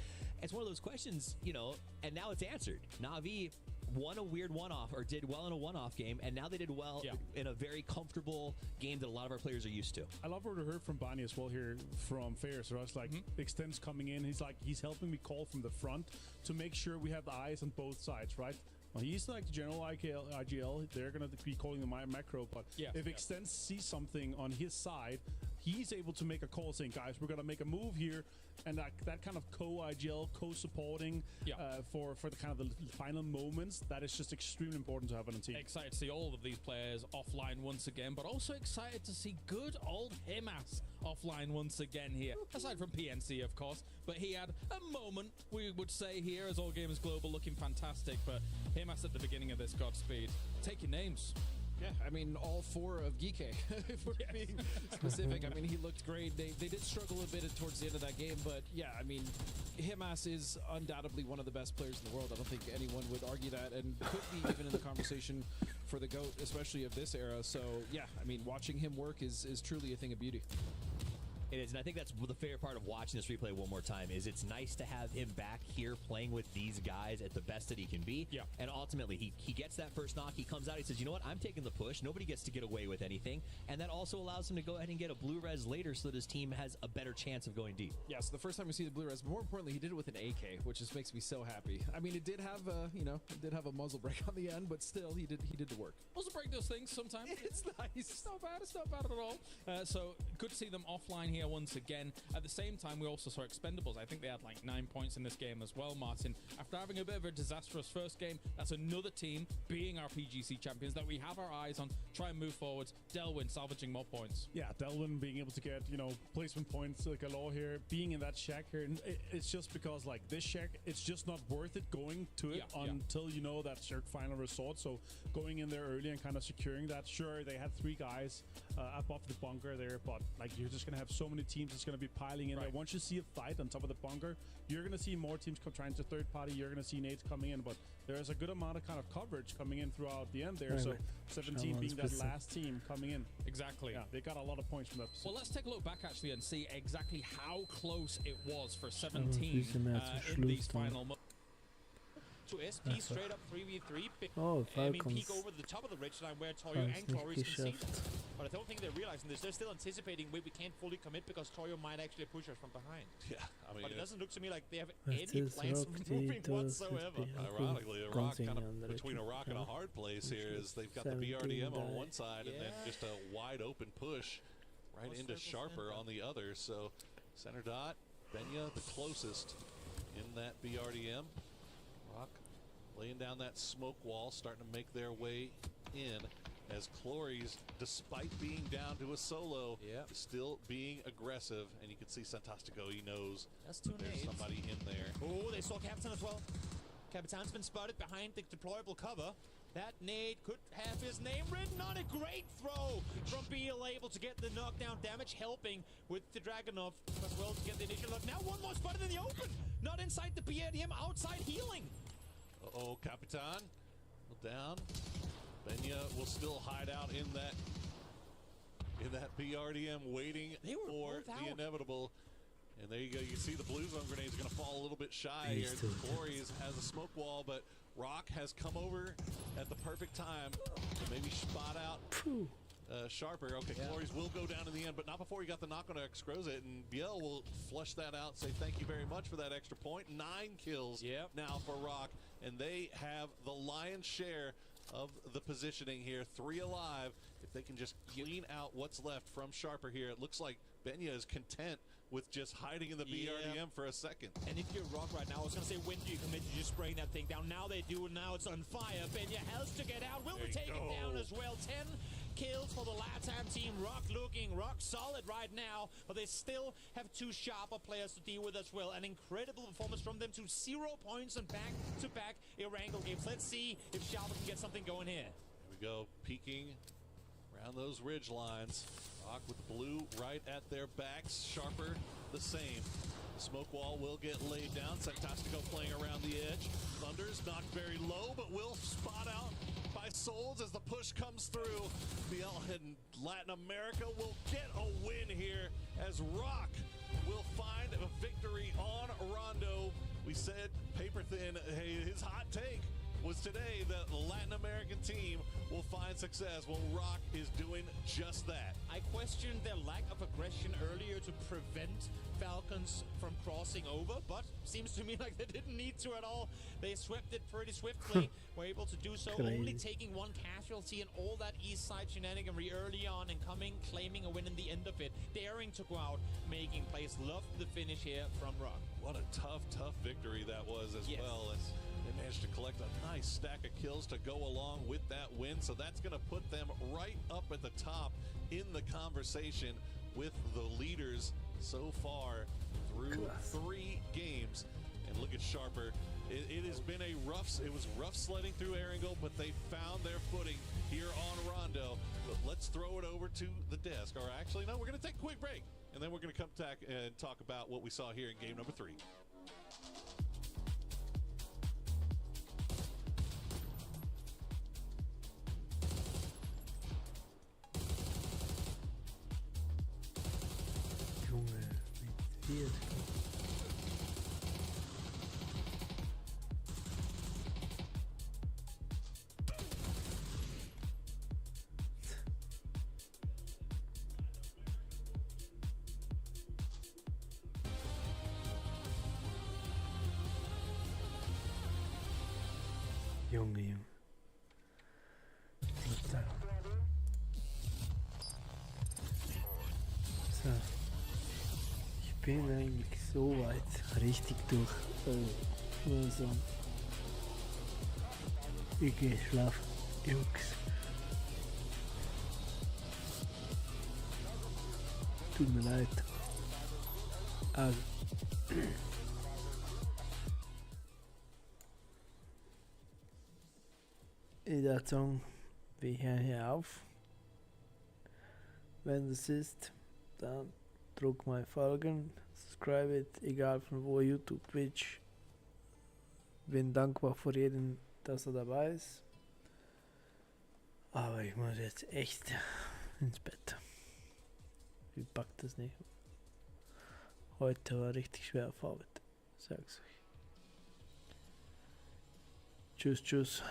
It's one of those questions, you know, and now it's answered. Na'Vi won a weird one-off, or did well in a one-off game, and now they did well in a very comfortable game that a lot of our players are used to. I love what I heard from Bonnie as well here from Fair. So I was like, Extends coming in. He's helping me call from the front to make sure we have the eyes on both sides, right? Well, he's like the general IGL. They're going to be calling the macro, but if Extends sees something on his side, he's able to make a call saying, guys, we're going to make a move here. And that kind of co-IGL, co-supporting for the kind of the final moments, that is just extremely important to have on a team. Excited to see all of these players offline once again, but also excited to see good old Himas offline once again here. Aside from PNC, of course, but he had a moment, we would say here, as All Gamers Global, looking fantastic, but Himas at the beginning of this, Godspeed. Take your names. Yeah, I mean, all 4 of Geeke, if we're being specific. I mean, he looked great. They did struggle a bit towards the end of that game, but yeah, I mean, Himas is undoubtedly one of the best players in the world. I don't think anyone would argue that, and could be even in the conversation for the GOAT, especially of this era. So yeah, I mean, watching him work is truly a thing of beauty. It is, and I think that's the fair part of watching this replay one more time, is it's nice to have him back here playing with these guys at the best that he can be. Yeah. And ultimately, he gets that first knock, he comes out, he says, you know what, I'm taking the push, nobody gets to get away with anything, and that also allows him to go ahead and get a blue res later so that his team has a better chance of going deep. Yeah, so the first time we see the blue res, but more importantly, he did it with an AK, which just makes me so happy. I mean, it did have a muzzle break on the end, but still, he did the work. Muzzle break those things sometimes. It's nice. It's not bad at all. So good to see them offline here once again. At the same time, we also saw Expendables. I think they had like 9 points in this game as well, Martin. After having a bit of a disastrous first game, that's another team being our PGC champions that we have our eyes on. Try and move forwards. Delwyn salvaging more points. Yeah, Delwyn being able to get, placement points galore here, being in that shack here. And it's just because, like, this shack, it's just not worth it going to it until you know that shack final resort. So going in there early and kind of securing that. Sure, they had 3 guys above the bunker there, but like, you're just going to have so many teams that's going to be piling in there. Once you see a fight on top of the bunker, you're going to see more teams trying to third party. You're going to see nades coming in, but there's a good amount of kind of coverage coming in throughout the end there. So 17 being that last team coming in. Exactly. Yeah, they got a lot of points from that. Well, let's take a look back actually and see exactly how close it was for 17 in these final moments. To SP straight up 3v3. Oh, I mean, Falcons. peek over the top of the ridgeline where Toyo and Chloris can see. But I don't think they're realizing this. They're still anticipating, wait, we can't fully commit because Toyo might actually push us from behind. Yeah, I mean, but it doesn't look to me like they have any plans of moving whatsoever. Ironically, a rock kind of between a rock and a hard place here is they've got the BRDM on one side and then just a wide open push right into Sharper on the other. So center dot, Benya the closest. in that BRDM. Rock laying down that smoke wall, starting to make their way in as Clories, despite being down to a solo, is still being aggressive. And you can see Santastico, he knows That's two there's nades. somebody in there. Oh, they saw Capitan as well. Capitan's been spotted behind the deployable cover. That nade could have his name written on it. Great throw from Beal, able to get the knockdown damage, helping with the Dragunov as well to get the initial look. Now one more spotted in the open. Not inside the PRDM, outside healing. Uh-oh, Capitan down. Benya will still hide out in that BRDM, waiting for the inevitable. And there you go. You see the blue zone grenade is going to fall a little bit shy here. Glories has a smoke wall, but Rock has come over at the perfect time to maybe spot out Sharper. Okay, Glories will go down in the end, but not before he got the knock on Excrozit, and Biel will flush that out, say thank you very much for that extra point. 9 kills now for Rock, and they have the lion's share of the positioning here. 3 alive. If they can just clean out what's left from Sharper here, it looks like Benya is content with just hiding in the BRDM for a second. And if you're Rock right now, I was going to say, when do you commit to just spraying that thing down? Now they do, and now it's on fire. Benya has to get out. Will they take him down as well? 10 kills for the LATAM team. Rock looking rock solid right now, but they still have 2 sharper players to deal with as well. An incredible performance from them to 0 points and back-to-back Erangel games. Let's see if Sharper can get something going here. Here we go, peeking around those ridge lines. Rock with the blue right at their backs. Sharper the same. Smoke wall will get laid down. Santastico playing around the edge. Thunder's not very low, but will spot out by Souls as the push comes through. Biel in Latin America will get a win here as Rock will find a victory on Rondo. We said paper thin, hey, his hot take was today that the Latin American team will find success. Well, Rock is doing just that. I questioned their lack of aggression earlier to prevent Falcons from crossing over, but seems to me like they didn't need to at all. They swept it pretty swiftly, were able to do so, only taking 1 casualty and all that east side shenaniganry early on and claiming a win in the end of it, daring to go out, making plays. Loved the finish here from Rock. What a tough victory that was as well. And they managed to collect a nice stack of kills to go along with that win. So that's going to put them right up at the top in the conversation with the leaders so far through 3 games. And look at Sharper. It has been it was rough sledding through Erangel, but they found their footing here on Rondo. But let's throw it over to the desk. Or actually, no, we're going to take a quick break. And then we're going to come back and talk about what we saw here in game number 3. Junge. So. Ich bin eigentlich so weit richtig durch. Also. Ich gehe schlafen, Jungs. Tut mir leid. Also. Ich würde sagen, wir hören hier auf. Wenn das ist, dann drück mal folgen, subscribe, egal von wo, YouTube, Twitch. Bin dankbar für jeden, dass er dabei ist. Aber ich muss jetzt echt ins Bett. Ich pack das nicht. Heute war richtig schwer auf Arbeit, sag's euch. Tschüss, tschüss.